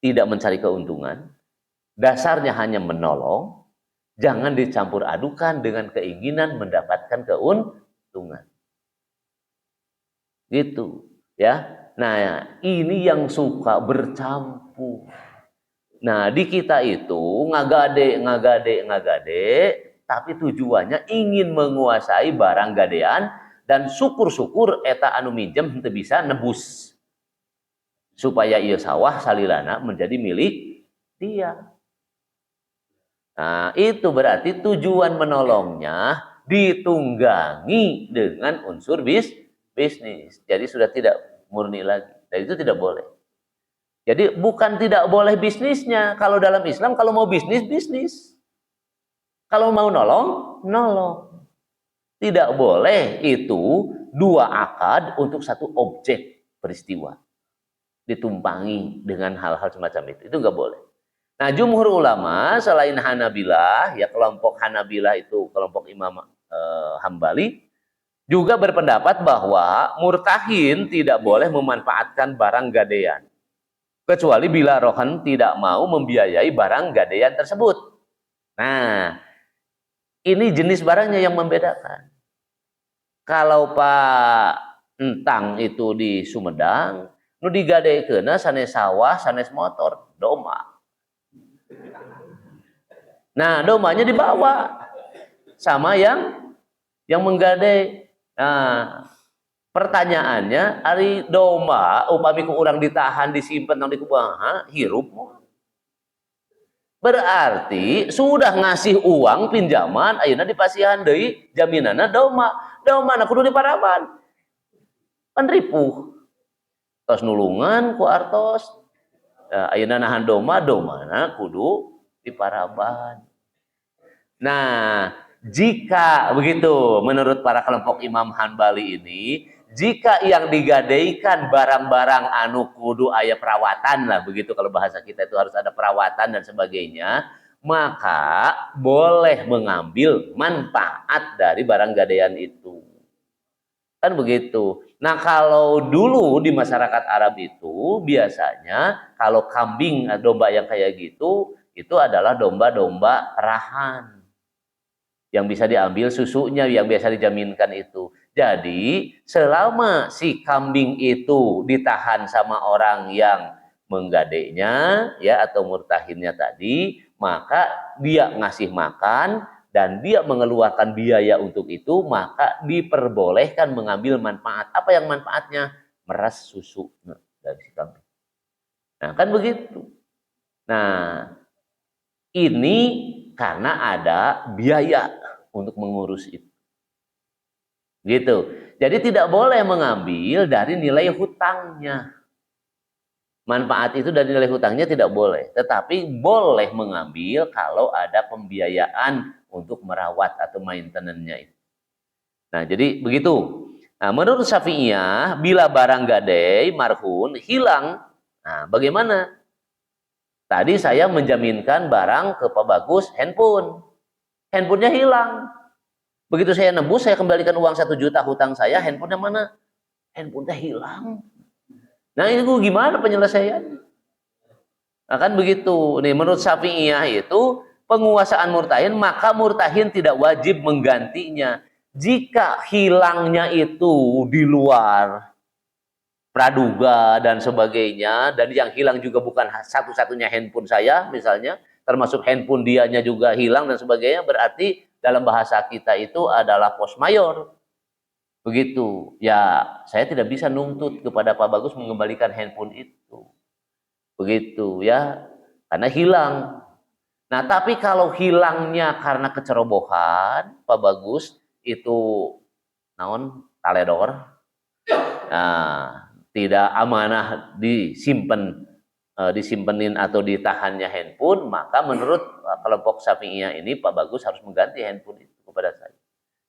Speaker 1: tidak mencari keuntungan, dasarnya hanya menolong, jangan dicampur adukan dengan keinginan mendapatkan keuntungan. Gitu, ya. Nah, ini yang suka bercampur. Nah, di kita itu ngagade, tapi tujuannya ingin menguasai barang gadean dan syukur-syukur eta anu minjem henteu bisa nebus. Supaya ieu sawah salilana menjadi milik dia. Nah, itu berarti tujuan menolongnya ditunggangi dengan unsur bisnis. Jadi sudah tidak murni lagi. Dan itu tidak boleh. Jadi bukan tidak boleh bisnisnya. Kalau dalam Islam, kalau mau bisnis, bisnis. Kalau mau nolong, nolong. Tidak boleh itu dua akad untuk satu objek peristiwa. Ditumpangi dengan hal-hal semacam itu. Itu nggak boleh. Nah, jumhur ulama selain Hanabilah, ya kelompok Hanabilah itu kelompok Imam Hambali, juga berpendapat bahwa murtahin tidak boleh memanfaatkan barang gadaian. Kecuali bila rohan tidak mau membiayai barang gadaian tersebut. Nah, ini jenis barangnya yang membedakan. Kalau Pak Entang itu di Sumedang, nu digadeikeuna sanes sawah, sanes motor, doma. Nah, domanya dibawa sama yang menggadai. Nah, pertanyaannya, ari doma upami ku urang ditahan, disimpen nang di kumaha, hirup. Berarti sudah ngasih uang pinjaman, ayeuna dipasihan deui jaminanna doma. Domana kudu diparaban. Kan ripuh. Tos nulungan ku artos. Ayeuna nahan doma, domana kudu diparaban. Nah, jika begitu menurut para kelompok Imam Hanbali ini, jika yang digadaikan barang-barang anu kudu aya perawatan lah begitu, kalau bahasa kita itu harus ada perawatan dan sebagainya, maka boleh mengambil manfaat dari barang gadaian itu. Kan begitu. Nah, kalau dulu di masyarakat Arab itu biasanya kalau kambing domba yang kayak gitu itu adalah domba-domba perahan yang bisa diambil susunya, yang biasa dijaminkan itu. Jadi selama si kambing itu ditahan sama orang yang menggadainya ya atau murtahinnya tadi, maka dia ngasih makan dan dia mengeluarkan biaya untuk itu, maka diperbolehkan mengambil manfaat. Apa yang manfaatnya? Meras susu dari si kambing. Nah, kan begitu. Nah, ini karena ada biaya untuk mengurus itu. Gitu. Jadi tidak boleh mengambil dari nilai hutangnya. Manfaat itu dari nilai hutangnya tidak boleh. Tetapi boleh mengambil kalau ada pembiayaan untuk merawat atau maintenance-nya itu. Nah, jadi begitu. Nah, menurut Syafi'iyah, bila barang gadai, marhun, hilang, nah bagaimana? Tadi saya menjaminkan barang ke Pak Bagus, handphone. Handphonenya hilang. Begitu saya nebus, saya kembalikan uang 1 juta hutang saya, handphonenya mana? Handphonenya hilang. Nah, ini gimana penyelesaian? Nah, kan begitu. Nih, menurut Syafi'iyah itu penguasaan murtahin, maka murtahin tidak wajib menggantinya. Jika hilangnya itu di luar praduga dan sebagainya, dan yang hilang juga bukan satu-satunya handphone saya misalnya, termasuk handphone dianya juga hilang dan sebagainya, berarti dalam bahasa kita itu adalah force majeure. Begitu. Ya, saya tidak bisa nuntut kepada Pak Bagus mengembalikan handphone itu. Begitu ya, karena hilang. Nah, tapi kalau hilangnya karena kecerobohan, Pak Bagus itu naon taledor. Nah, tidak amanah disimpenin atau ditahannya handphone, maka menurut kelompok Syafi'iyah ini Pak Bagus harus mengganti handphone itu kepada saya.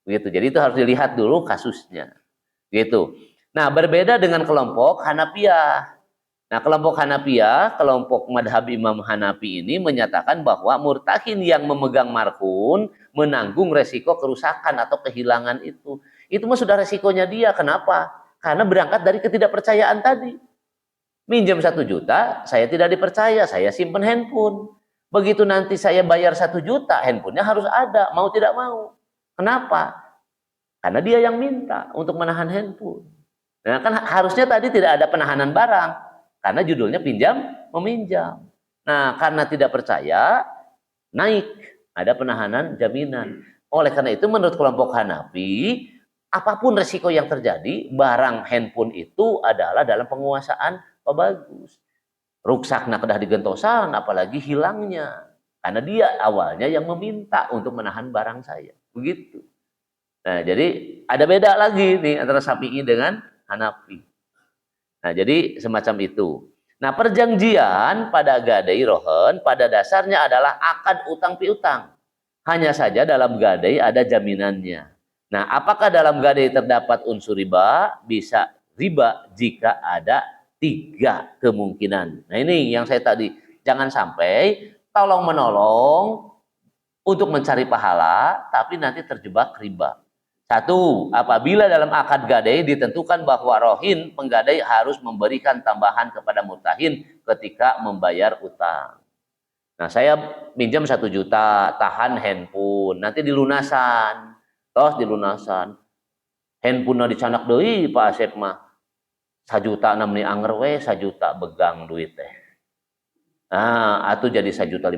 Speaker 1: Begitu. Jadi itu harus dilihat dulu kasusnya. Gitu. Nah, berbeda dengan kelompok Hanafiyah. Nah, kelompok Hanafiyah, kelompok madhab Imam Hanafi ini menyatakan bahwa murtahin yang memegang marhun menanggung resiko kerusakan atau kehilangan itu. Itu mah sudah resikonya dia. Kenapa? Karena berangkat dari ketidakpercayaan tadi. Minjam 1 juta, saya tidak dipercaya, saya simpen handphone. Begitu nanti saya bayar 1 juta, handphonenya harus ada, mau tidak mau. Kenapa? Karena dia yang minta untuk menahan handphone. Nah, kan harusnya tadi tidak ada penahanan barang, karena judulnya pinjam meminjam. Nah, karena tidak percaya, naik, ada penahanan jaminan. Oleh karena itu menurut kelompok Hanafi, apapun resiko yang terjadi, barang handphone itu adalah dalam penguasaan Pak Bagus. Ruksakna kedah digentosan, apalagi hilangnya. Karena dia awalnya yang meminta untuk menahan barang saya. Begitu. Nah, jadi ada beda lagi nih antara Syafi'i dengan Hanafi. Nah, jadi semacam itu. Nah, perjanjian pada gadai rohen pada dasarnya adalah akad utang piutang. Hanya saja dalam gadai ada jaminannya. Nah, apakah dalam gadai terdapat unsur riba? Bisa riba jika ada 3 kemungkinan. Nah, ini yang saya tadi, jangan sampai tolong menolong untuk mencari pahala, tapi nanti terjebak riba. Satu, apabila dalam akad gadai ditentukan bahwa rohin penggadai harus memberikan tambahan kepada murtahin ketika membayar utang. Nah, saya minjam 1 juta, tahan handphone, nanti dilunasan, terus dilunasan. Handphone dicanak deui Pak Asep mah 1 juta namanya anger we 1 juta begang duit teh. Nah, atau jadi 1,50 juta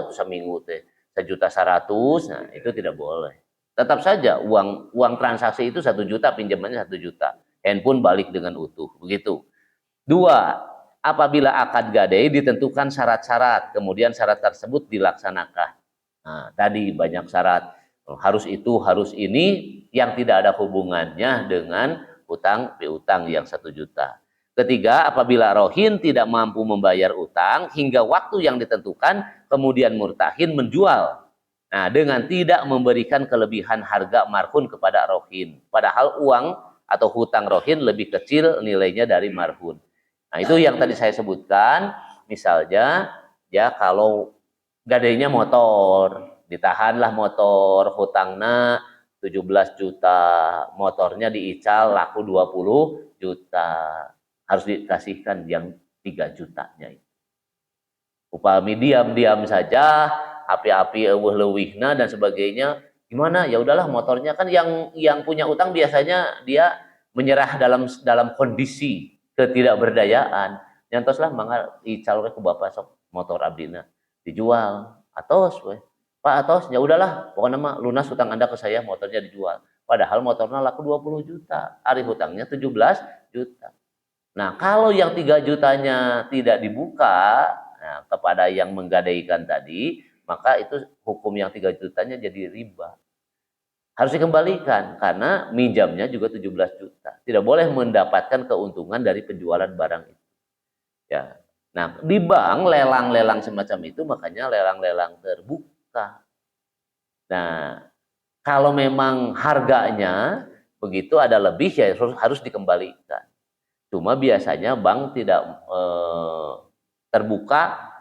Speaker 1: atau seminggu teh 1,100 juta, nah itu tidak boleh. Tetap saja uang transaksi itu 1 juta, pinjamannya 1 juta. Handphone balik dengan utuh, begitu. 2, apabila akad gadai ditentukan syarat-syarat, kemudian syarat tersebut dilaksanakan. Nah, tadi banyak syarat, harus itu, harus ini, yang tidak ada hubungannya dengan utang piutang yang 1 juta. Ketiga, apabila rohin tidak mampu membayar utang hingga waktu yang ditentukan, kemudian murtahin menjual. Nah, dengan tidak memberikan kelebihan harga marhun kepada rohin. Padahal uang atau hutang rohin lebih kecil nilainya dari marhun. Nah, itu yang tadi saya sebutkan. Misalnya, ya kalau gadainya motor, ditahanlah motor, hutangnya 17 juta, motornya diical laku 20 juta. Harus dikasihkan yang 3 jutanya itu. Upami diam-diam saja, api-api eueuh leuwihna dan sebagainya, gimana? Ya udahlah, motornya kan yang punya utang biasanya dia menyerah dalam kondisi ketidakberdayaan. Nyantoslah mangga ical we ku bapak sok motor abdina dijual. Atos we. Pak atos, ya udahlah, pokoknya mah lunas hutang Anda ke saya, motornya dijual. Padahal motornya laku 20 juta, ari hutangnya 17 juta. Nah, kalau yang 3 jutanya tidak dibuka, nah, kepada yang menggadaikan tadi, maka itu hukum yang 3 jutanya jadi riba. Harus dikembalikan karena minjamnya juga 17 juta. Tidak boleh mendapatkan keuntungan dari penjualan barang itu. Ya. Nah, di bank lelang-lelang semacam itu makanya lelang-lelang terbuka. Nah, kalau memang harganya begitu ada lebih ya harus dikembalikan. Cuma biasanya bank tidak terbuka,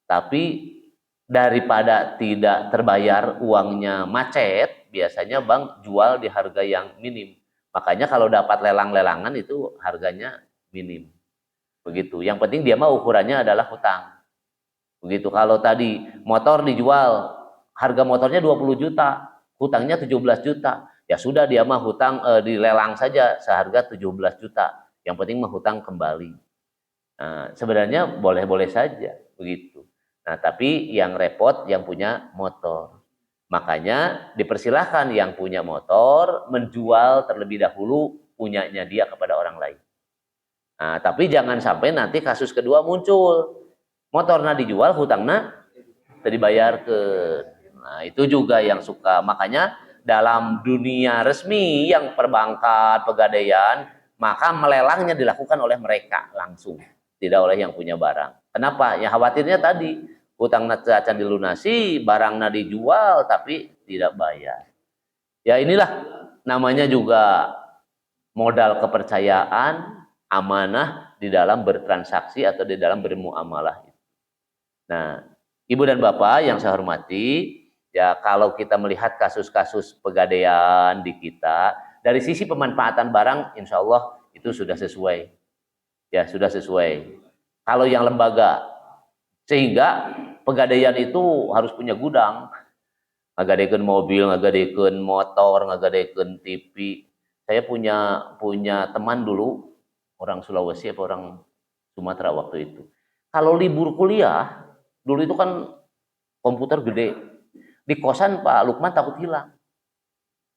Speaker 1: tapi daripada tidak terbayar uangnya macet, biasanya bank jual di harga yang minim. Makanya kalau dapat lelang-lelangan itu harganya minim. Begitu. Yang penting dia mah ukurannya adalah hutang. Begitu. Kalau tadi motor dijual, harga motornya 20 juta, hutangnya 17 juta. Ya sudah dia mah hutang dilelang saja seharga 17 juta. Yang penting mah hutang kembali. Nah, sebenarnya boleh-boleh saja begitu. Nah, tapi yang repot yang punya motor. Makanya dipersilahkan yang punya motor menjual terlebih dahulu punyanya dia kepada orang lain. Nah, tapi jangan sampai nanti kasus kedua muncul. Motornya dijual, hutangnya dibayar ke. Nah, itu juga yang suka. Makanya dalam dunia resmi yang perbankan, pegadaian, maka melelangnya dilakukan oleh mereka langsung, tidak oleh yang punya barang. Kenapa? Ya khawatirnya tadi, hutangnya akan dilunasi, barangnya dijual, tapi tidak bayar. Ya inilah namanya juga modal kepercayaan, amanah di dalam bertransaksi atau di dalam bermuamalah. Nah, Ibu dan Bapak yang saya hormati, ya kalau kita melihat kasus-kasus pegadaian di kita, dari sisi pemanfaatan barang, insya Allah itu sudah sesuai. Ya, sudah sesuai. Kalau yang lembaga, sehingga pegadaian itu harus punya gudang, ngagadekeun mobil, ngagadekeun motor, ngagadekeun TV. Saya punya teman dulu, orang Sulawesi atau orang Sumatera waktu itu. Kalau libur kuliah, dulu itu kan komputer gede. Di kosan Pak Lukman takut hilang.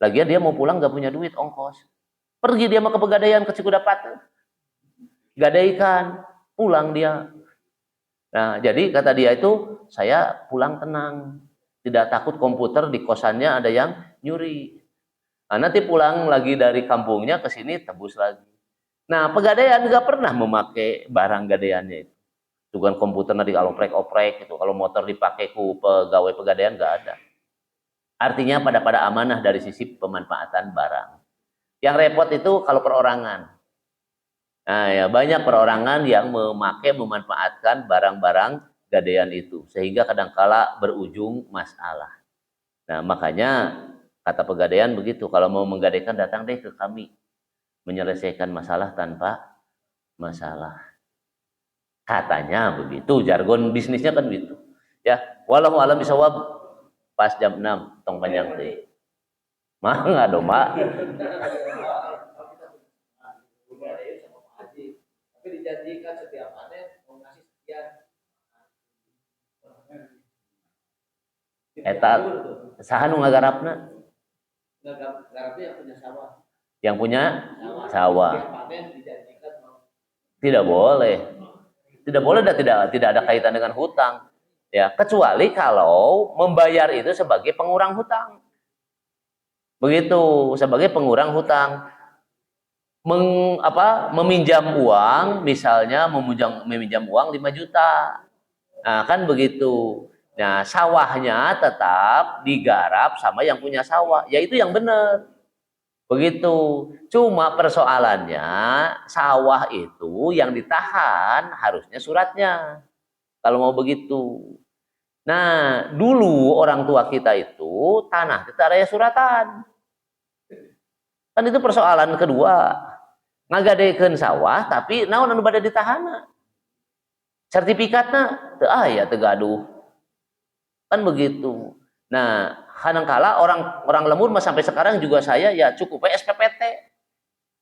Speaker 1: Lagian dia mau pulang gak punya duit ongkos. Pergi dia mah ke pegadaian ke Cikudapat. Gadaikan, pulang dia. Nah, jadi kata dia itu, saya pulang tenang. Tidak takut komputer di kosannya ada yang nyuri. Nah, nanti pulang lagi dari kampungnya ke sini tebus lagi. Nah, Pegadaian nggak pernah memakai barang gadaiannya itu. Juga komputernya dioprek-oprek itu. Kalau motor dipakai ku pegawai Pegadaian nggak ada. Artinya pada amanah dari sisi pemanfaatan barang. Yang repot itu kalau perorangan. Nah, ya banyak perorangan yang memanfaatkan barang-barang gadaian itu sehingga kadangkala berujung masalah. Nah, makanya kata Pegadaian begitu, kalau mau menggadaikan datang deh ke kami. Menyelesaikan masalah tanpa masalah. Katanya begitu, jargon bisnisnya kan begitu. Ya, walau alam bisawab. Pas jam 6 tong panjang teh. Mah enggak dong, Mak. Tapi dijanjikan setiap panen mau ngasih sekian. Eta saha nu ngagarapna? Ngagarapnya yang punya sawah. Yang punya sawah. Tidak boleh. Tidak boleh dan tidak ada kaitan dengan hutang. Ya, kecuali kalau membayar itu sebagai pengurang hutang. Begitu, sebagai pengurang hutang. Meminjam uang, misalnya meminjam uang 5 juta. Nah, kan begitu. Nah, sawahnya tetap digarap sama yang punya sawah. Ya itu yang benar. Begitu. Cuma persoalannya, sawah itu yang ditahan harusnya suratnya. Kalau mau begitu. Nah, dulu orang tua kita itu tanah itu aya suratan. Kan itu persoalan kedua. Ngagadekeun sawah tapi naon anu bade ditahana. Sertifikatna teu aya teu gaduh. Kan begitu. Nah, kadangkala orang lemur mah sampai sekarang juga saya ya cukup SPPT.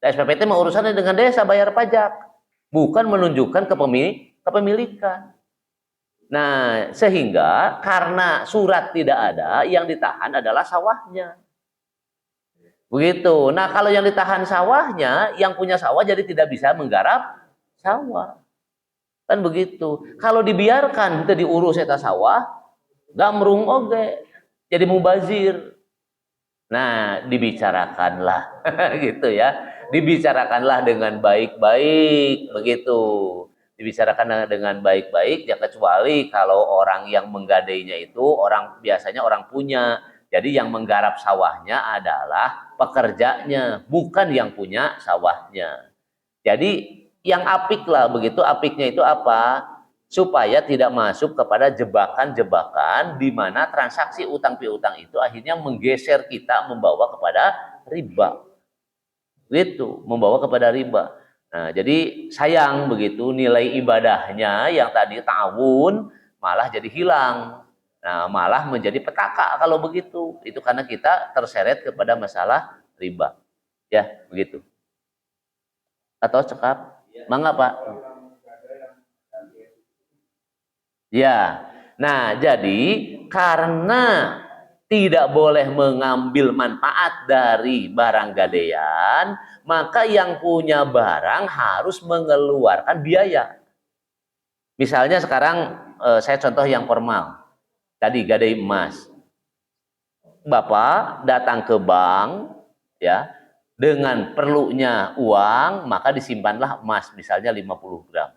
Speaker 1: Nah, SPPT mah urusannya dengan desa bayar pajak, bukan menunjukkan kepemilikan. Nah, sehingga karena surat tidak ada, yang ditahan adalah sawahnya. Begitu. Nah, kalau yang ditahan sawahnya, yang punya sawah jadi tidak bisa menggarap sawah. Kan begitu. Kalau dibiarkan itu diurus eta sawah, gamrung oge, jadi mubazir. Nah, dibicarakanlah gitu ya. Dibicarakanlah dengan baik-baik begitu. Dibicarakan dengan baik-baik ya, kecuali kalau orang yang menggadainya itu biasanya orang punya. Jadi yang menggarap sawahnya adalah pekerjanya, bukan yang punya sawahnya. Jadi yang apik lah begitu, apiknya itu apa? Supaya tidak masuk kepada jebakan-jebakan di mana transaksi utang piutang itu akhirnya menggeser kita membawa kepada riba. Gitu, membawa kepada riba. Nah, jadi sayang begitu nilai ibadahnya yang tadi tahun malah jadi hilang. Nah, malah menjadi petaka kalau begitu. Itu karena kita terseret kepada masalah riba. Ya, begitu. Atau cekap? Mangga, Pak. Ya. Nah, jadi karena tidak boleh mengambil manfaat dari barang gadaian, maka yang punya barang harus mengeluarkan biaya. Misalnya sekarang saya contoh yang formal. Tadi gadai emas. Bapak datang ke bank ya, dengan perlunya uang, maka disimpanlah emas misalnya 50 gram.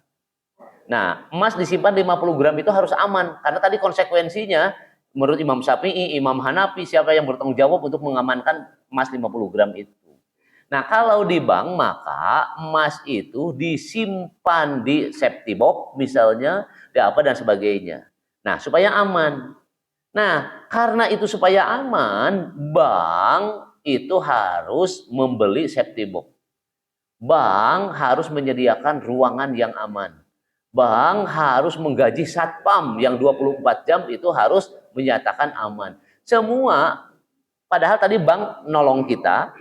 Speaker 1: Nah, emas disimpan 50 gram itu harus aman karena tadi konsekuensinya menurut Imam Syafi'i, Imam Hanafi, siapa yang bertanggung jawab untuk mengamankan emas 50 gram itu. Nah, kalau di bank maka emas itu disimpan di safety box misalnya, di apa dan sebagainya. Nah, supaya aman. Nah, karena itu supaya aman, bank itu harus membeli safety box. Bank harus menyediakan ruangan yang aman. Bank harus menggaji satpam yang 24 jam itu harus menyatakan aman. Semua, padahal tadi bank nolong kita,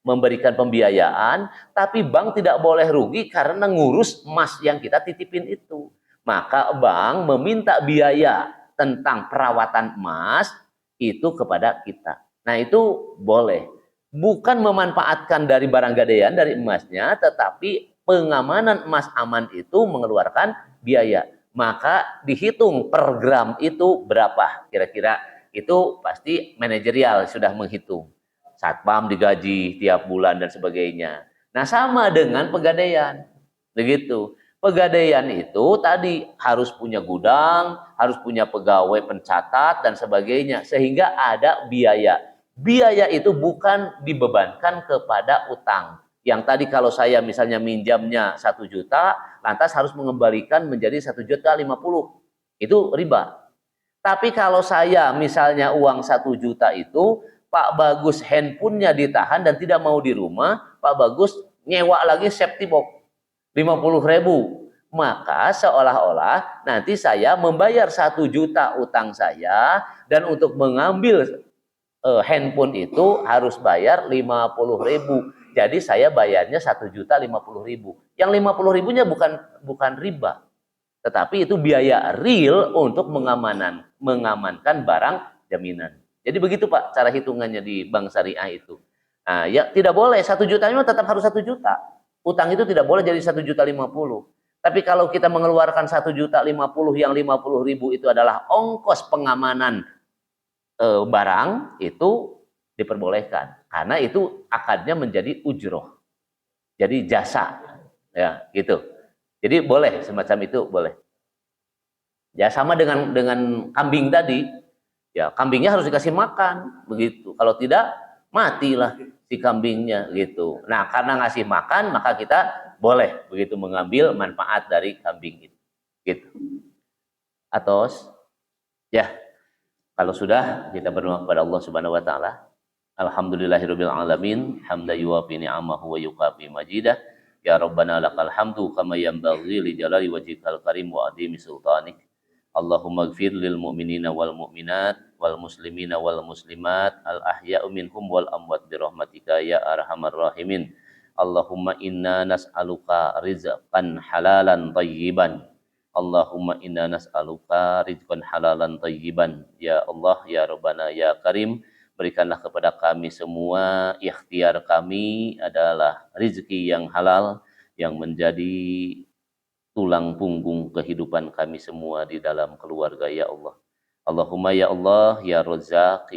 Speaker 1: memberikan pembiayaan, tapi bank tidak boleh rugi karena ngurus emas yang kita titipin itu. Maka bank meminta biaya tentang perawatan emas itu kepada kita. Nah, itu boleh. Bukan memanfaatkan dari barang gadaian, dari emasnya, tetapi pengamanan emas aman itu mengeluarkan biaya. Maka dihitung per gram itu berapa kira-kira. Itu pasti manajerial sudah menghitung. Satpam digaji tiap bulan dan sebagainya. Nah, sama dengan pegadaian. Begitu. Pegadaian itu tadi harus punya gudang, harus punya pegawai pencatat dan sebagainya sehingga ada biaya. Biaya itu bukan dibebankan kepada utang. Yang tadi kalau saya misalnya minjamnya 1 juta, lantas harus mengembalikan menjadi 1,50 juta. Itu riba. Tapi kalau saya misalnya uang 1 juta itu, Pak Bagus handphonenya ditahan dan tidak mau di rumah, Pak Bagus nyewa lagi safety box 50.000. Maka seolah-olah nanti saya membayar 1 juta utang saya dan untuk mengambil handphone itu harus bayar 50.000. Jadi saya bayarnya 1,50 juta. Yang 50.000-nya bukan riba, tetapi itu biaya real untuk mengamankan barang jaminan. Jadi begitu Pak cara hitungannya di bank syariah itu. Nah, ya tidak boleh 1 jutanya tetap harus 1 juta. Utang itu tidak boleh jadi 1,50 juta. Tapi kalau kita mengeluarkan 1,50 juta, yang 50.000 itu adalah ongkos pengamanan barang, itu diperbolehkan karena itu akadnya menjadi ujroh, jadi jasa, ya gitu. Jadi boleh semacam itu, boleh. Ya sama dengan kambing tadi, ya kambingnya harus dikasih makan begitu, kalau tidak matilah si kambingnya gitu. Nah, karena ngasih makan maka kita boleh begitu mengambil manfaat dari kambing itu gitu. Atos ya, kalau sudah kita berdoa kepada Allah Subhanahu wa taala. Alhamdulillahirabbil alamin, hamdan yuwafi ni'amahu wa yukafi majidah. Ya Rabbana lakal hamdu kama yanbaghi li jalali wajhikal karim wa adimi sultanik. Allahumma ighfir lil mu'minina wal mu'minat wal muslimina wal muslimat al ahya'u minhum wal amwat bi rahmatika ya arhamar rahimin. Allahumma inna nas'aluka rizqan halalan thayyiban. Allahumma inna nas'aluka rizqan halalan thayyiban. Ya Allah, ya Rabbana, ya Karim, berikanlah kepada kami semua ikhtiar kami adalah rezeki yang halal yang menjadi tulang punggung kehidupan kami semua di dalam keluarga, ya Allah. Allahumma ya Allah, ya Razzaq,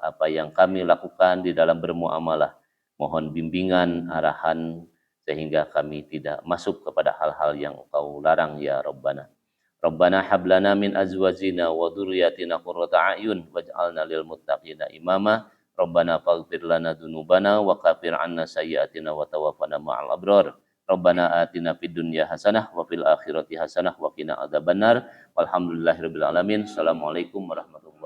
Speaker 1: apa yang kami lakukan di dalam bermuamalah, mohon bimbingan, arahan, sehingga kami tidak masuk kepada hal-hal yang Engkau larang, ya Rabbana. Rabbana hablana min azwajina wa dzurriyyatina qurrata a'yun waj'alna lil muttaqina imama. Rabbana faghfir lana dzunubana wa kafir 'anna sayyi'atina wa tawaffana ma'al abrar. Rabbana atina fid dunya hasanah wa fil akhirati hasanah wa qina adzabannar. Walhamdulillahirabbil alamin. Assalamualaikum warahmatullahi wabarakatuh.